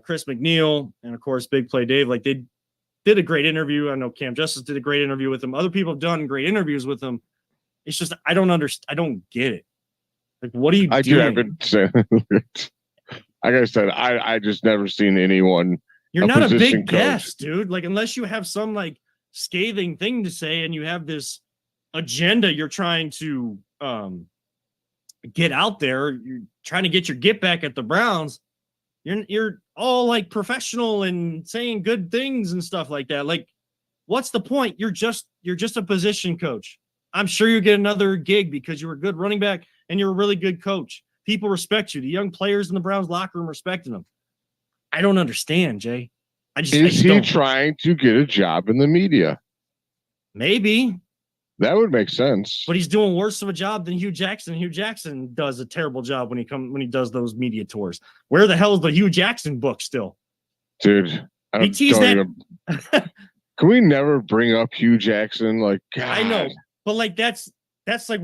Chris McNeil, and of course, Big Play Dave, like they did a great interview. I know Cam Justice did a great interview with him. Other people have done great interviews with him. It's just, I don't understand. I don't get it. Like, what are you doing? Like I said, I just never seen anyone. You're not a big guest, dude. Like, unless you have some like scathing thing to say and you have this agenda you're trying to get out there, you're trying to get your get back at the Browns. You're all like professional and saying good things and stuff like that. Like, what's the point? You're just a position coach. I'm sure you get another gig because you're a good running back and you're a really good coach. People respect you. The young players in the Browns locker room respecting them. I don't understand, Jay. Is he trying to get a job in the media? Maybe. That would make sense. But he's doing worse of a job than Hugh Jackson. Hugh Jackson does a terrible job when he does those media tours. Where the hell is the Hugh Jackson book still? Dude, can we never bring up Hugh Jackson? Like, God. I know, but like that's like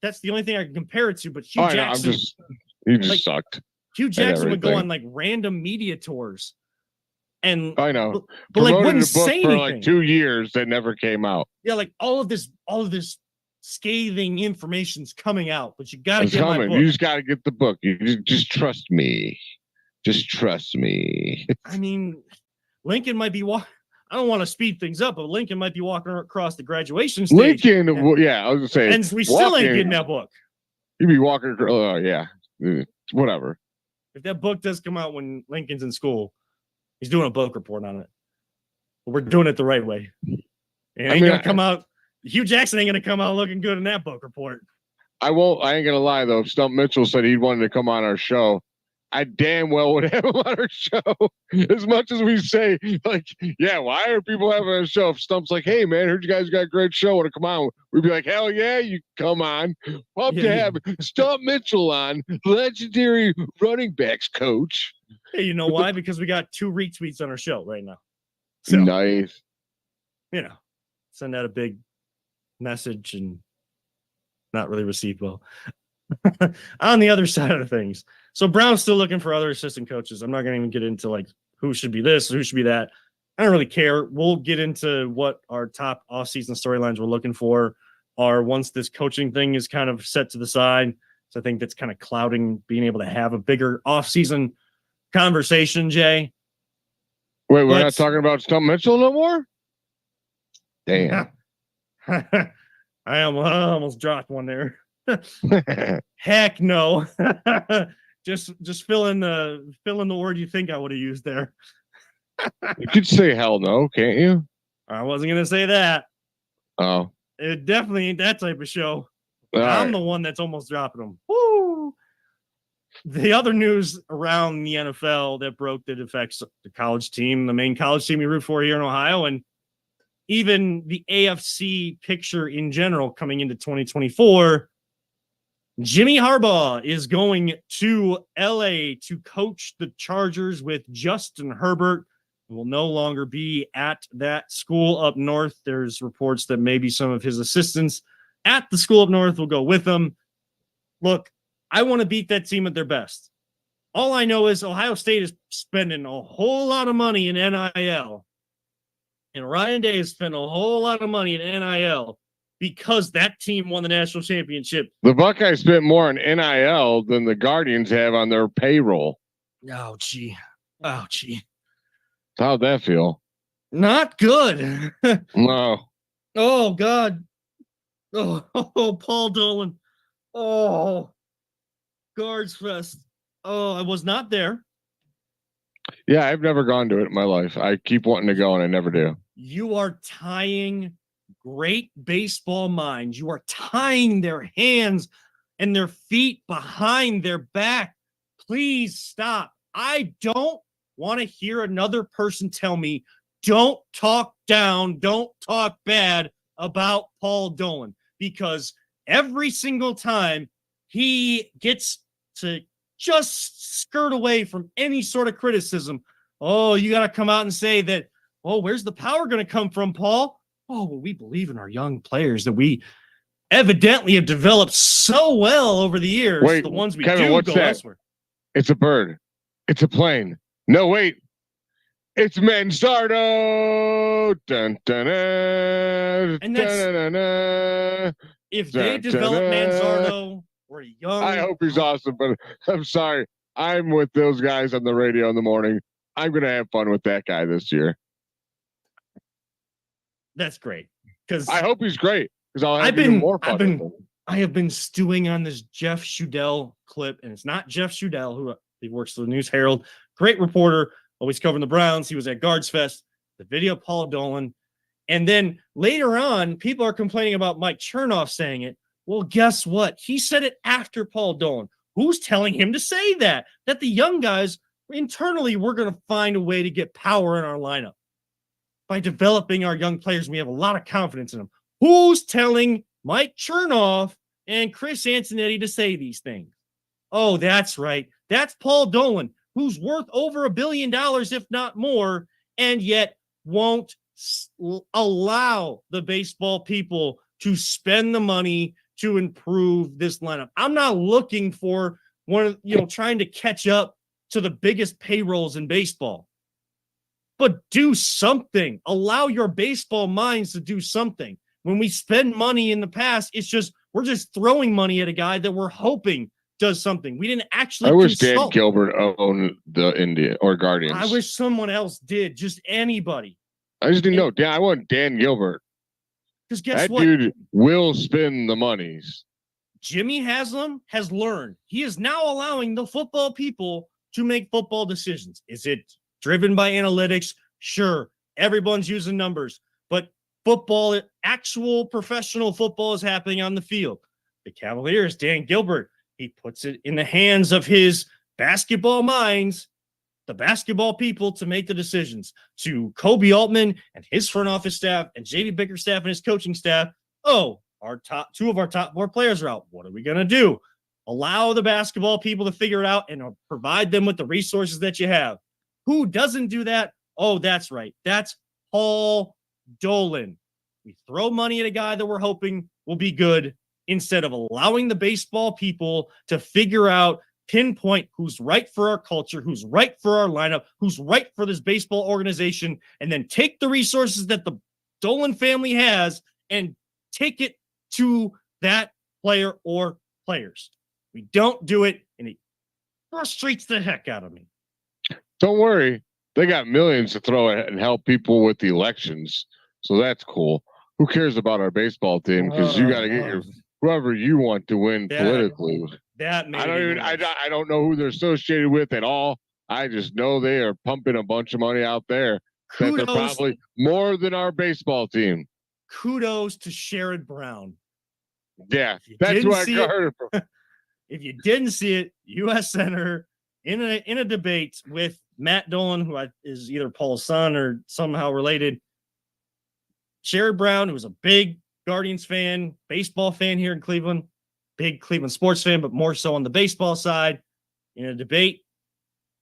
that's the only thing I can compare it to. But Hugh Jackson, he just sucked. Hugh Jackson would go on like random media tours. And I know, but like wouldn't say anything for like 2 years that never came out. Yeah, like all of this scathing information's coming out, but you gotta get my book. You just gotta get the book. You just trust me. Just trust me. I mean, Lincoln might be walking. I don't want to speed things up, but Lincoln might be walking across the graduation stage. Lincoln, I was gonna say, and we still ain't getting that book. You'd be walking. Whatever. If that book does come out when Lincoln's in school, he's doing a book report on it. But we're doing it the right way. It ain't gonna come out. Hugh Jackson ain't gonna come out looking good in that book report. I ain't gonna lie though. If Stump Mitchell said he wanted to come on our show, I damn well would have him on our show. As much as we say, like, yeah, why are people having a show? If Stump's like, hey man, heard you guys got a great show, want to come on? We'd be like, hell yeah, you come on. Pumped to have Stump Mitchell on, legendary running backs coach. Hey, you know why? Because we got 2 retweets on our show right now. So, Nice. Send out a big message and not really received well. On the other side of things, so Brown's still looking for other assistant coaches. I'm not going to even get into like who should be this, who should be that. I don't really care. We'll get into what our top offseason storylines we're looking for are once this coaching thing is kind of set to the side. So I think that's kind of clouding being able to have a bigger offseason conversation, Jay. Wait, we're not talking about Stump Mitchell no more? Damn. I almost dropped one there. Heck no. just fill in the word you think I would have used there. You could say hell no, can't you? I wasn't gonna say that. Oh. It definitely ain't that type of show. All I'm right. the one that's almost dropping them. Woo! The other news around the NFL that broke that affects the college team, the main college team we root for here in Ohio, and even the AFC picture in general coming into 2024. Jimmy Harbaugh is going to LA to coach the Chargers with Justin Herbert. Will no longer be at that school up north. There's reports that maybe some of his assistants at the school up north will go with him. Look, I want to beat that team at their best. All I know is Ohio State is spending a whole lot of money in NIL. And Ryan Day has spent a whole lot of money in NIL because that team won the national championship. The Buckeyes spent more on NIL than the Guardians have on their payroll. Oh, gee. How'd that feel? Not good. No. Oh, God. Oh, Paul Dolan. Oh, Guards Fest. Oh, I was not there. Yeah, I've never gone to it in my life. I keep wanting to go and I never do. You are tying great baseball minds. You are tying their hands and their feet behind their back. Please stop. I don't want to hear another person tell me, don't talk down, don't talk bad about Paul Dolan, because every single time he gets to just skirt away from any sort of criticism, oh, you got to come out and say that, oh, where's the power going to come from, Paul? Oh, well, we believe in our young players that we evidently have developed so well over the years. Wait, the ones we Kevin, do what's go that? elsewhere. It's a bird. It's a plane. No, wait. It's Manzardo. Dun, dun, dun, And that's- dun, dun, dun. If they Dun, develop dun, dun. Manzardo or a young, I hope he's awesome, but I'm sorry. I'm with those guys on the radio in the morning. I'm going to have fun with that guy this year. that's great. Because I hope he's great because I'll have even more fun with him. I have been stewing on this Jeff Shudell clip, and it's not Jeff Shudell, who he works for the News Herald. Great reporter, always covering the Browns. He was at Guards Fest. The video of Paul Dolan. And then later on, people are complaining about Mike Chernoff saying it. Well, guess what? He said it after Paul Dolan. Who's telling him to say that? That the young guys, internally, we're going to find a way to get power in our lineup. By developing our young players, we have a lot of confidence in them. Who's telling Mike Chernoff and Chris Antonetti to say these things? Oh, that's right. That's Paul Dolan, who's worth over $1 billion, if not more, and yet won't allow the baseball people to spend the money to improve this lineup. I'm not looking for trying to catch up to the biggest payrolls in baseball. But do something. Allow your baseball minds to do something. When we spend money in the past, we're just throwing money at a guy that we're hoping does something. We didn't actually. I wish Dan Gilbert owned the Indian or Guardians. I wish someone else did. Just anybody. I just didn't know. I want Dan Gilbert. Because guess that what? dude will spend the monies. Jimmy Haslam has learned. He is now allowing the football people to make football decisions. Is it driven by analytics? Sure. Everyone's using numbers. But football, actual professional football is happening on the field. the Cavaliers, Dan Gilbert, he puts it in the hands of his basketball minds, the basketball people, to make the decisions. To Kobe Altman and his front office staff and JV Bickerstaff and his coaching staff, two of our top 4 players are out. What are we going to do? Allow the basketball people to figure it out and provide them with the resources that you have. Who doesn't do that? Oh, that's right. That's Paul Dolan. We throw money at a guy that we're hoping will be good instead of allowing the baseball people to figure out, pinpoint who's right for our culture, who's right for our lineup, who's right for this baseball organization, and then take the resources that the Dolan family has and take it to that player or players. We don't do it, and it frustrates the heck out of me. Don't worry. They got millions to throw at and help people with the elections. So that's cool. Who cares about our baseball team? Because you got to get whoever you want to win politically. That I don't know who they're associated with at all. I just know they are pumping a bunch of money out there. That they're probably more than our baseball team. Kudos to Sherrod Brown. Yeah, that's where I heard it from. If you didn't see it, U.S. Senator in a debate with Matt Dolan, who is either Paul's son or somehow related. Sherrod Brown, who was a big Guardians fan, baseball fan here in Cleveland, big Cleveland sports fan, but more so on the baseball side. In a debate,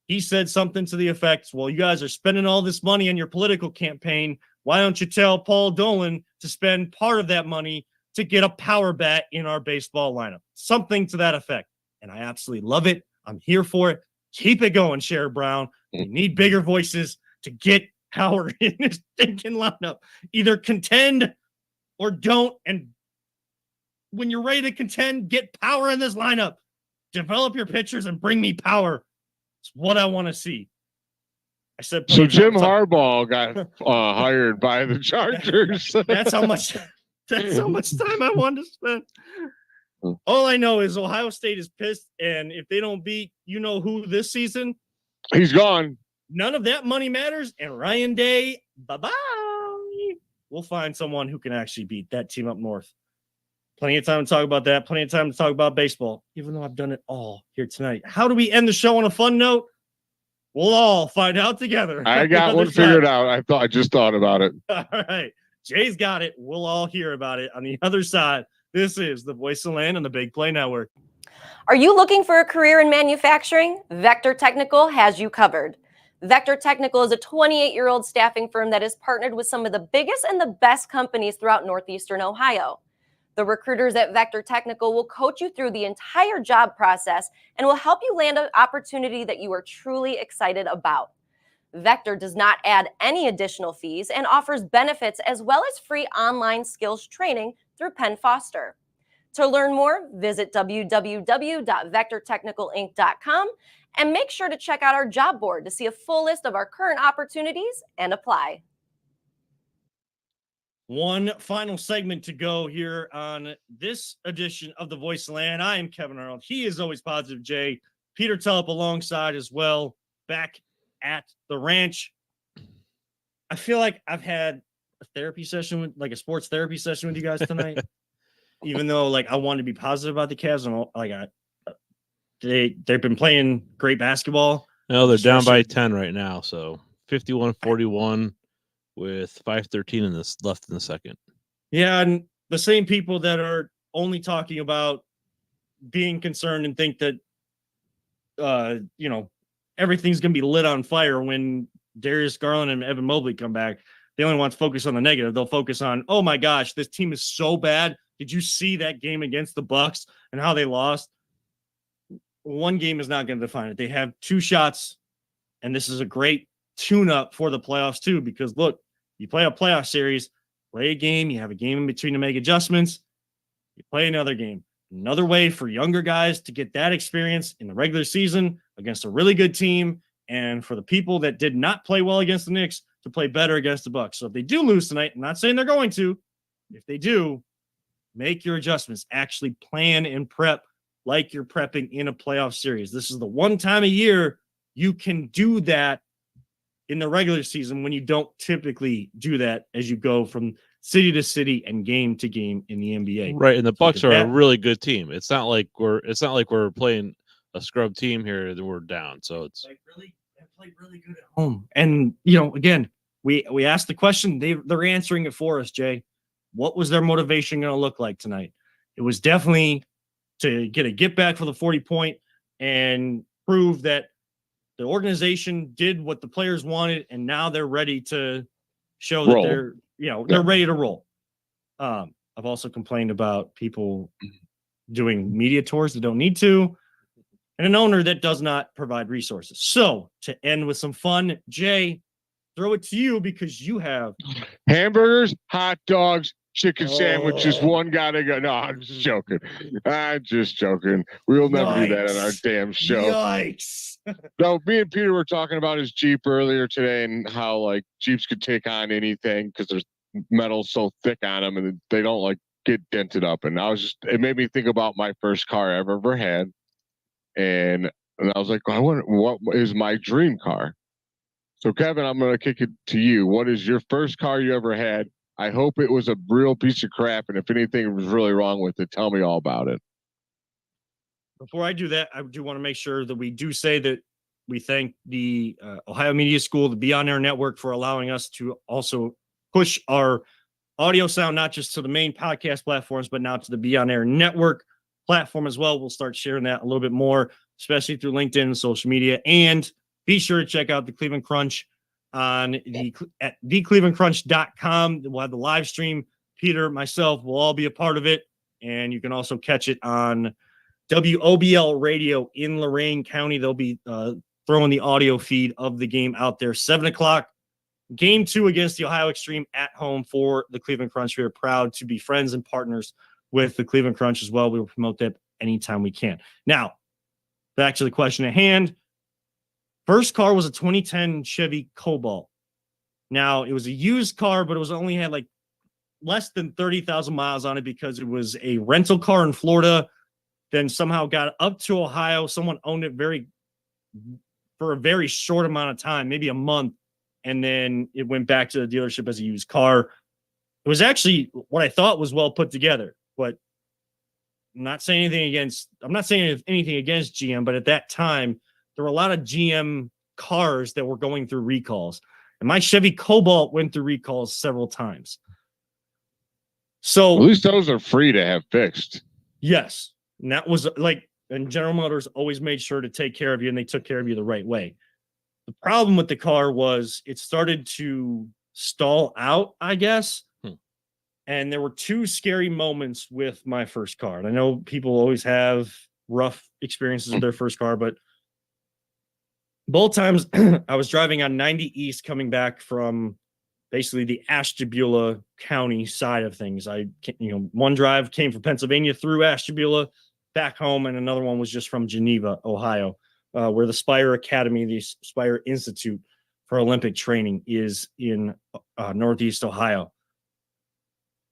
he said something to the effect, well, you guys are spending all this money on your political campaign. Why don't you tell Paul Dolan to spend part of that money to get a power bat in our baseball lineup? Something to that effect. And I absolutely love it. I'm here for it. Keep it going, Sherrod Brown. We need bigger voices to get power in this stinking lineup. Either contend or don't. And when you're ready to contend, get power in this lineup. Develop your pitchers and bring me power. It's what I want to see. I said so. Jim Harbaugh got hired by the Chargers. That's how much time I wanted to spend. All I know is Ohio State is pissed, and if they don't beat who this season, he's gone. None of that money matters. And Ryan Day, bye-bye. We'll find someone who can actually beat that team up north. Plenty of time to talk about that. Plenty of time to talk about baseball, even though I've done it all here tonight. How do we end the show on a fun note? We'll all find out together. I got one figured out. I just thought about it. All right. Jay's got it. We'll all hear about it on the other side. This is the Voice of the Land on the Big Play Network. Are you looking for a career in manufacturing? Vector Technical has you covered. Vector Technical is a 28-year-old staffing firm that has partnered with some of the biggest and the best companies throughout Northeastern Ohio. The recruiters at Vector Technical will coach you through the entire job process and will help you land an opportunity that you are truly excited about. Vector does not add any additional fees and offers benefits as well as free online skills training through Penn Foster. To learn more, visit www.vectortechnicalinc.com and make sure to check out our job board to see a full list of our current opportunities and apply. One final segment to go here on this edition of the Voice of Land. I am Kevin Arnold. He is always Positive Jay. Peter Tulip alongside as well, back at the ranch. I feel like I've had a therapy session with a sports therapy session with you guys tonight. Even though I wanted to be positive about the Cavs, and they've been playing great basketball. No, they're down by 10 right now, so 51-41 with 5:13 left in the second. Yeah, and the same people that are only talking about being concerned and think that everything's going to be lit on fire when Darius Garland and Evan Mobley come back. They only want to focus on the negative. They'll focus on, oh my gosh, this team is so bad. Did you see that game against the Bucks and how they lost? One game is not going to define it. They have 2 shots, and this is a great tune-up for the playoffs too, because look, you play a playoff series, play a game, you have a game in between to make adjustments, you play another game. Another way for younger guys to get that experience in the regular season against a really good team, and for the people that did not play well against the Knicks to play better against the Bucks. So if they do lose tonight, I'm not saying they're going to, if they do, make your adjustments. Actually plan and prep like you're prepping in a playoff series. This is the one time a year you can do that in the regular season when you don't typically do that as you go from city to city and game to game in the NBA. Right, and the Bucks look are at a that. really good team. It's not like we're playing a scrub team here that we're down. So it's They played really good at home. And again, we asked the question. They're answering it for us, Jay. What was their motivation going to look like tonight? It was definitely to get back for the 40-point and prove that the organization did what the players wanted, and now they're ready to show that Roll. they're ready to roll. I've also complained about people doing media tours that don't need to, and an owner that does not provide resources. So to end with some fun, Jay, throw it to you because you have Hamburgers, hot dogs, chicken sandwiches. Oh. One gotta go. No, I'm just joking. I'm just joking. We'll never do that on our Yikes. damn show. Yikes. No, me and Peter were talking about his Jeep earlier today and how like Jeeps could take on anything because there's metal so thick on them and they don't like get dented up. And it made me think about my first car I ever had. And I was like, I wonder what is my dream car? So Kevin, I'm going to kick it to you. What is your first car you ever had? I hope it was a real piece of crap. And if anything was really wrong with it, tell me all about it. Before I do that, I do want to make sure that we do say that we thank the Ohio Media School, the Be On Air Network, for allowing us to also push our audio sound, not just to the main podcast platforms, but now to the Be On Air Network platform as well. We'll start sharing that a little bit more, especially through LinkedIn and social media. And be sure to check out the Cleveland Crunch at theclevelandcrunch.com. We'll have the live stream. Peter, myself will all be a part of it. And you can also catch it on WOBL radio in Lorain County. They'll be throwing the audio feed of the game out there. 7:00, game 2 against the Ohio Extreme at home for the Cleveland Crunch. We are proud to be friends and partners with the Cleveland Crunch as well. We will promote that anytime we can. Now, back to the question at hand. First car was a 2010 Chevy Cobalt. Now, it was a used car, but it only had like less than 30,000 miles on it because it was a rental car in Florida. Then somehow got up to Ohio. Someone owned it for a very short amount of time, maybe a month. And then it went back to the dealership as a used car. It was actually what I thought was well put together, but I'm not saying anything against GM, but at that time, there were a lot of GM cars that were going through recalls. And my Chevy Cobalt went through recalls several times. So At least those are free to have fixed. yes. And that was and General Motors always made sure to take care of you, and they took care of you the right way. The problem with the car was it started to stall out, I guess. And there were 2 scary moments with my first car. And I know people always have rough experiences with their first car, but both times I was driving on 90 East coming back from basically the Ashtabula County side of things. One drive came from Pennsylvania through Ashtabula back home, and another one was just from Geneva, Ohio, where the Spire Academy, the Spire Institute for Olympic Training, is in Northeast Ohio.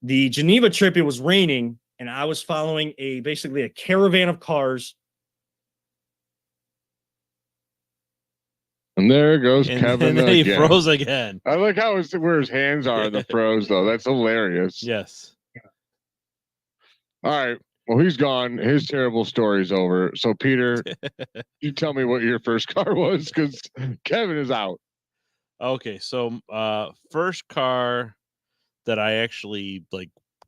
The Geneva trip, it was raining, and I was following basically a caravan of cars. And there goes Kevin and then he again. froze again. I like where his hands are in the froze, though. That's hilarious. Yes. All right. Well, he's gone. His terrible story's over. So, Peter, you tell me what your first car was, because Kevin is out. Okay, so first car that I actually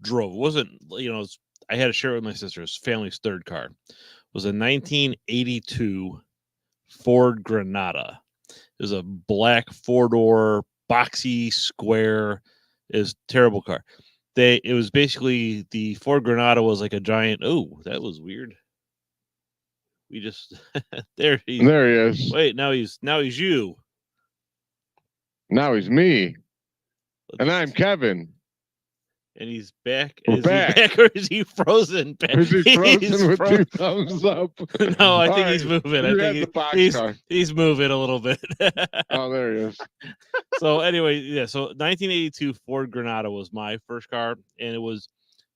drove wasn't I had to share it with my sister's family's third car. Was a 1982 Ford Granada. It was a black 4-door boxy square. Is terrible car. It was basically the Ford Granada was like a giant. Oh, that was weird. We just there he is. Wait, now he's you. Now he's me. And I'm Kevin. And he's back. We're Is back. he back or is he frozen? Is he frozen He's with frozen. 2 thumbs up? No, I All think he's right, moving. you I had think the boxcar. he's moving a little bit. Oh, there he is. So anyway, yeah. So 1982 Ford Granada was my first car, and it was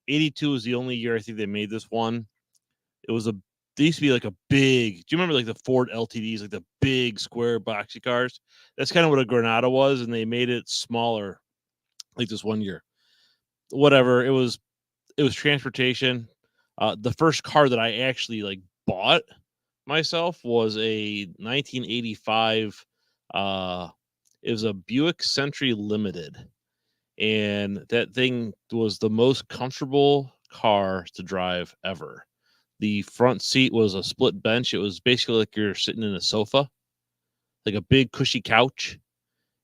82 was the only year I think they made this one. It was they used to be like a big. Do you remember like the Ford LTDs, like the big square boxy cars? That's kind of what a Granada was, and they made it smaller, like this one year. whatever. It was transportation. The first car that I actually like bought myself was a 1985. It was a Buick Century Limited, and that thing was the most comfortable car to drive ever. The front seat was a split bench. It was basically like you're sitting in a sofa, like a big cushy couch.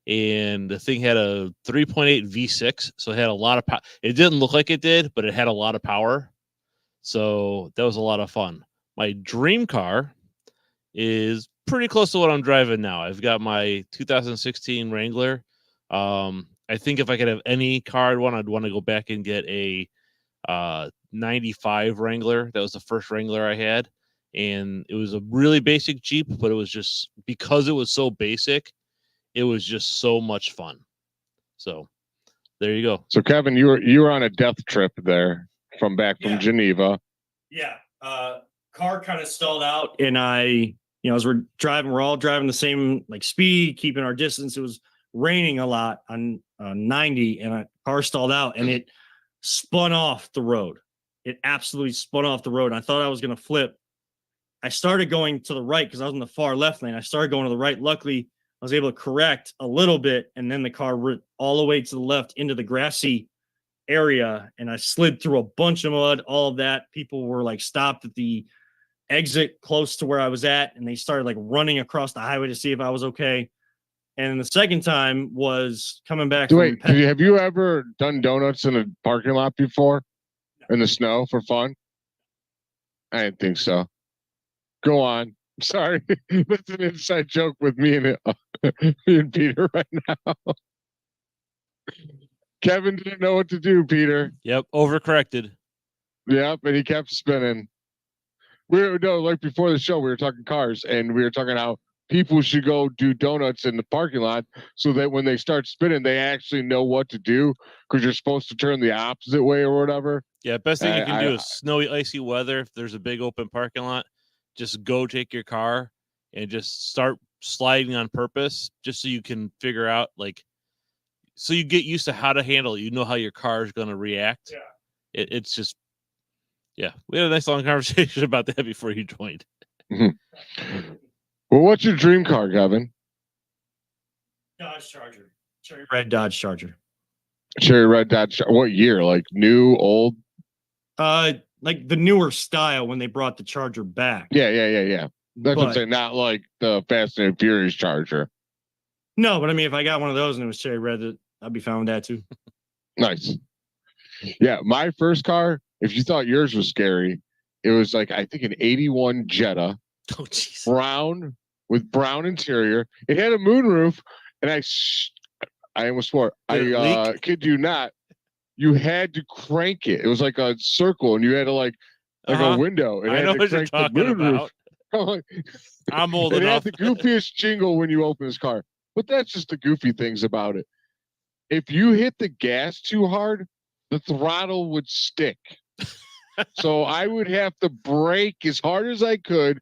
And the thing had a 3.8 V6, so it had a lot of power. It didn't look like it did, but it had a lot of power. So that was a lot of fun. My dream car is pretty close to what I'm driving now. I've got my 2016 Wrangler. I think if I could have any car I'd want to go back and get a 95 Wrangler. That was the first Wrangler I had. And it was a really basic Jeep, but it was just because it was so basic, it was just so much fun. So there you go. So Kevin, you were on a death trip there from Geneva. Yeah. Car kind of stalled out, and as we're driving, we're all driving the same like speed, keeping our distance. It was raining a lot on 90, and a car stalled out, and it spun off the road. It absolutely spun off the road. I thought I was going to flip. I started going to the right because I was in the far left lane. I started going to the right. Luckily, I was able to correct a little bit, and then the car went all the way to the left into the grassy area, and I slid through a bunch of mud, all of that. People were like stopped at the exit close to where I was at, and they started like running across the highway to see if I was okay. And the second time was coming back. Wait, have you ever done donuts in a parking lot before? In the snow for fun? I didn't think so. Go on. Sorry. That's an inside joke with me and Peter right now. Kevin didn't know what to do, Peter. Yep, overcorrected. Yep, and he kept spinning. Like before the show, we were talking cars, and we were talking how people should go do donuts in the parking lot so that when they start spinning, they actually know what to do because you're supposed to turn the opposite way or whatever. Yeah, best thing you can do is snowy, icy weather. If there's a big open parking lot, just go take your car and just start sliding on purpose, just so you can figure out so you get used to how to handle it. You know how your car is going to react. Yeah, it's just we had a nice long conversation about that before you joined. Mm-hmm. Well, what's your dream car, Kevin? Dodge Charger, cherry red Dodge Charger. Cherry red Dodge. What year? Like new, old? Like the newer style when they brought the Charger back. Yeah. That's what I'm saying. Not like the Fast and Furious Charger. No, but I mean, if I got one of those and it was cherry red, I'd be fine with that too. Nice. Yeah, my first car, if you thought yours was scary, it was like, I think an 81 Jetta. Oh, jeez. Brown with brown interior. It had a moonroof, and I almost swore. I kid you not. You had to crank it. It was like a circle, and you had to like a window. I know what you're talking about. I'm old enough. It had the goofiest jingle when you open this car, but that's just the goofy things about it. If you hit the gas too hard, the throttle would stick. So I would have to brake as hard as I could,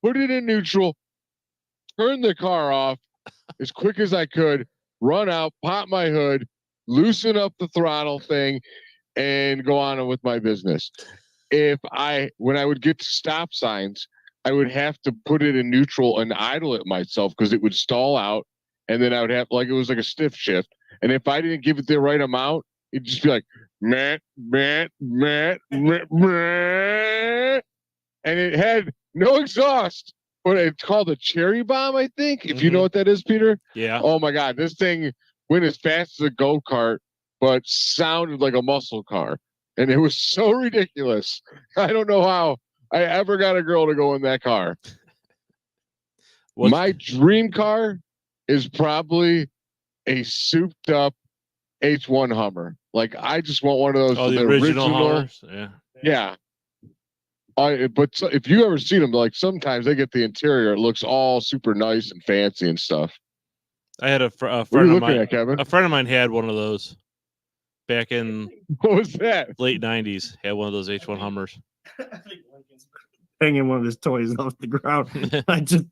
put it in neutral, turn the car off as quick as I could, run out, pop my hood, loosen up the throttle thing, and go on with my business. When I would get to stop signs, I would have to put it in neutral and idle it myself because it would stall out, and then I would have it was like a stiff shift. And if I didn't give it the right amount, it'd just be like meh, meh, meh, meh, meh. And it had no exhaust, but it's called a cherry bomb, I think. If you know what that is, Peter. Yeah. Oh my God, this thing went as fast as a go-kart, but sounded like a muscle car, and it was so ridiculous. I don't know how I ever got a girl to go in that car. My dream car is probably a souped-up H1 Hummer. Like, I just want one of those. Oh, the original Hummers. Yeah. But if you ever seen them, like sometimes they get the interior, it looks all super nice and fancy and stuff. I had a friend of mine. At, Kevin? A friend of mine had one of those back in what was that? Late '90s. Had one of those H1 Hummers. banging one of his toys off the ground. I just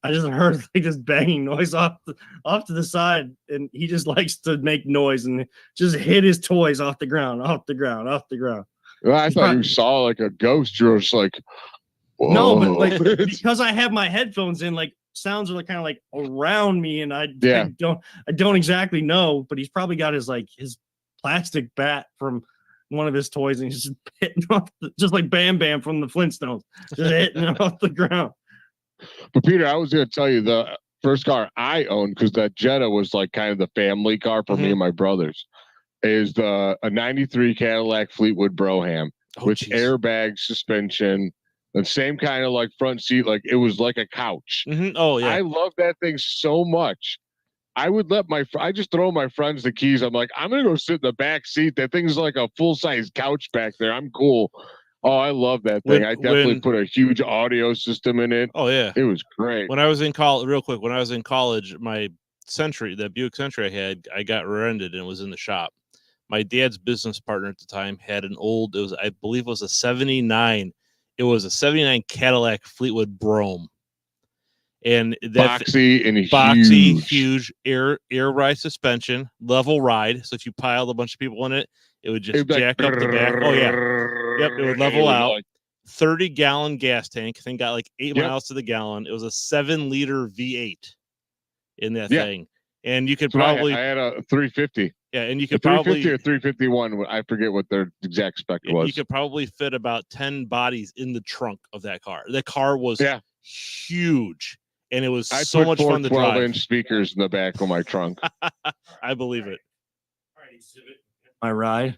heard like this banging noise off to the side, and he just likes to make noise and just hit his toys off the ground. Well, I He's thought probably- you saw like a ghost. You were just like, whoa. No, but like because I have my headphones in, like sounds are like kind of like around me, and I don't exactly know. But he's probably got his plastic bat from one of his toys, and he's just hitting off just like Bam Bam from the Flintstones, just hitting it off the ground. But Peter, I was going to tell you the first car I owned, because that Jetta was like kind of the family car for me and my brothers, is a 93 Cadillac Fleetwood Brougham with airbag suspension, the same kind of like front seat, like it was like a couch. Oh yeah, I love that thing so much. I would let I just throw my friends the keys. I'm like, I'm gonna go sit in the back seat. That thing's like a full size couch back there. I'm cool. Oh, I love that thing. I definitely put a huge audio system in it. Oh yeah, it was great. When I was in college, real quick, when I was in college, my Century, that Buick Century I got rear-ended and it was in the shop. My dad's business partner at the time had an old, I believe it was a 79. It was a 79 Cadillac Fleetwood Brougham. And that boxy, huge air ride suspension, level ride. So if you piled a bunch of people in it, it would just jack up the back. Oh yeah, yep, it would level out. Like 30-gallon gas tank. I think got like 8 miles to the gallon. It was a 7-liter V8 in that thing, and you could probably I had a 350. Yeah, and you could probably 350 or 351. I forget what their exact spec was. You could probably fit about 10 bodies in the trunk of that car. The car was huge. And it was so much fun to drive. 12-inch speakers in the back of my trunk. I believe it. My ride.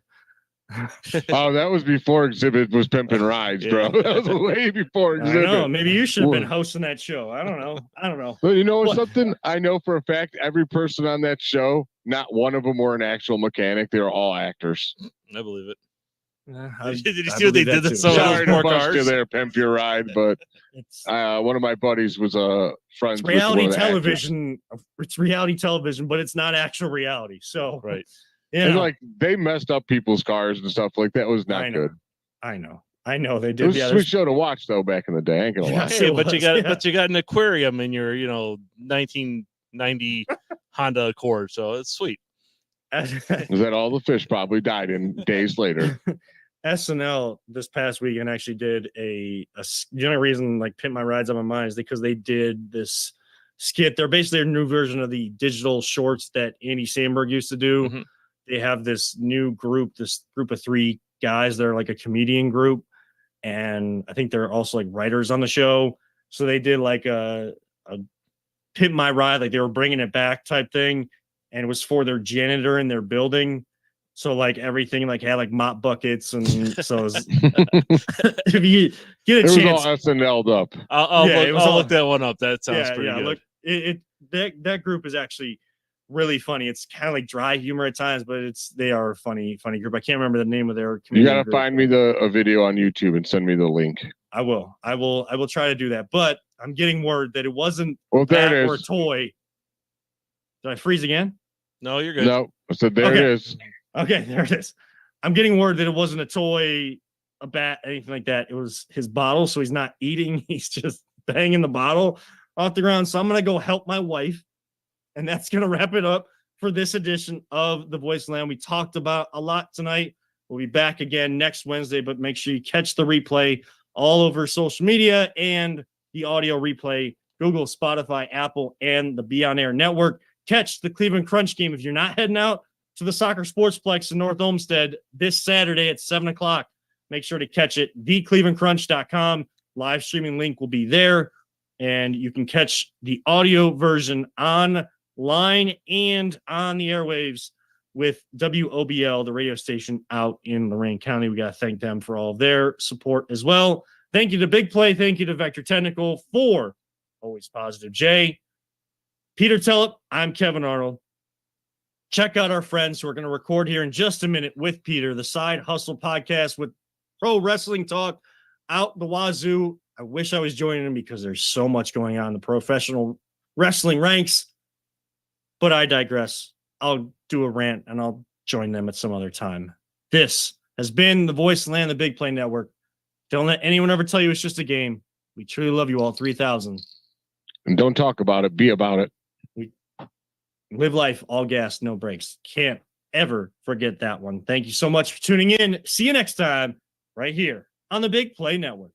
Oh, that was before Exhibit was pimping rides, bro. That was way before Exhibit. I know. Maybe you should have been hosting that show. I don't know. But you know something? I know for a fact every person on that show, not one of them were an actual mechanic. They were all actors. I believe it. Did you see what they did to some of those poor cars? You there, pimp your ride, but one of my buddies was a friend. It's reality television. It's reality television, but it's not actual reality. So right, yeah, like they messed up people's cars and stuff like that. Was not good. I know they did. It was a sweet show to watch though back in the day. I ain't gonna lie. Hey, but you got an aquarium in your 1990 Honda Accord, so it's sweet. Is that all the fish probably died in days later? SNL this past weekend actually did the only reason like Pimp My Ride's on my mind is because they did this skit. They're basically a new version of the digital shorts that Andy Samberg used to do. They have this new group, this group of 3 guys. They're like a comedian group, and I think they're also like writers on the show. So they did like a Pimp My Ride, like they were bringing it back type thing, and it was for their janitor in their building. So like everything like had like mop buckets, and so if you get a chance, it was all SNL'd up. I'll look that one up. That sounds pretty good. Look, that group is actually really funny. It's kind of like dry humor at times, but they are a funny group. I can't remember the name of their community. You gotta find me a video on YouTube and send me the link. I will try to do that. But I'm getting word that it wasn't or a toy. Did I freeze again? No, you're good. No, I said there it is. Okay, there it is. I'm getting word that it wasn't a toy, a bat, anything like that. It was his bottle, so he's not eating. He's just banging the bottle off the ground. So I'm going to go help my wife, and that's going to wrap it up for this edition of The Voice of the Land. We talked about a lot tonight. We'll be back again next Wednesday, but make sure you catch the replay all over social media and the audio replay, Google, Spotify, Apple, and the Be On Air network. Catch the Cleveland Crunch game if you're not heading out to the Soccer Sportsplex in North Olmsted this Saturday at 7:00. Make sure to catch it. TheClevelandCrunch.com. Live streaming link will be there, and you can catch the audio version online and on the airwaves with WOBL, the radio station out in Lorain County. We got to thank them for all their support as well. Thank you to Big Play. Thank you to Vector Technical for Always Positive J. Peter Tellep, I'm Kevin Arnold. Check out our friends who are going to record here in just a minute with Peter, the Side Hustle podcast with pro wrestling talk out the wazoo. I wish I was joining them because there's so much going on in the professional wrestling ranks, but I digress. I'll do a rant and I'll join them at some other time. This has been The Voice of the Land, the Big Play Network. Don't let anyone ever tell you it's just a game. We truly love you all 3,000. And don't talk about it. Be about it. Live life, all gas, no brakes. Can't ever forget that one. Thank you so much for tuning in. See you next time right here on the Big Play Network.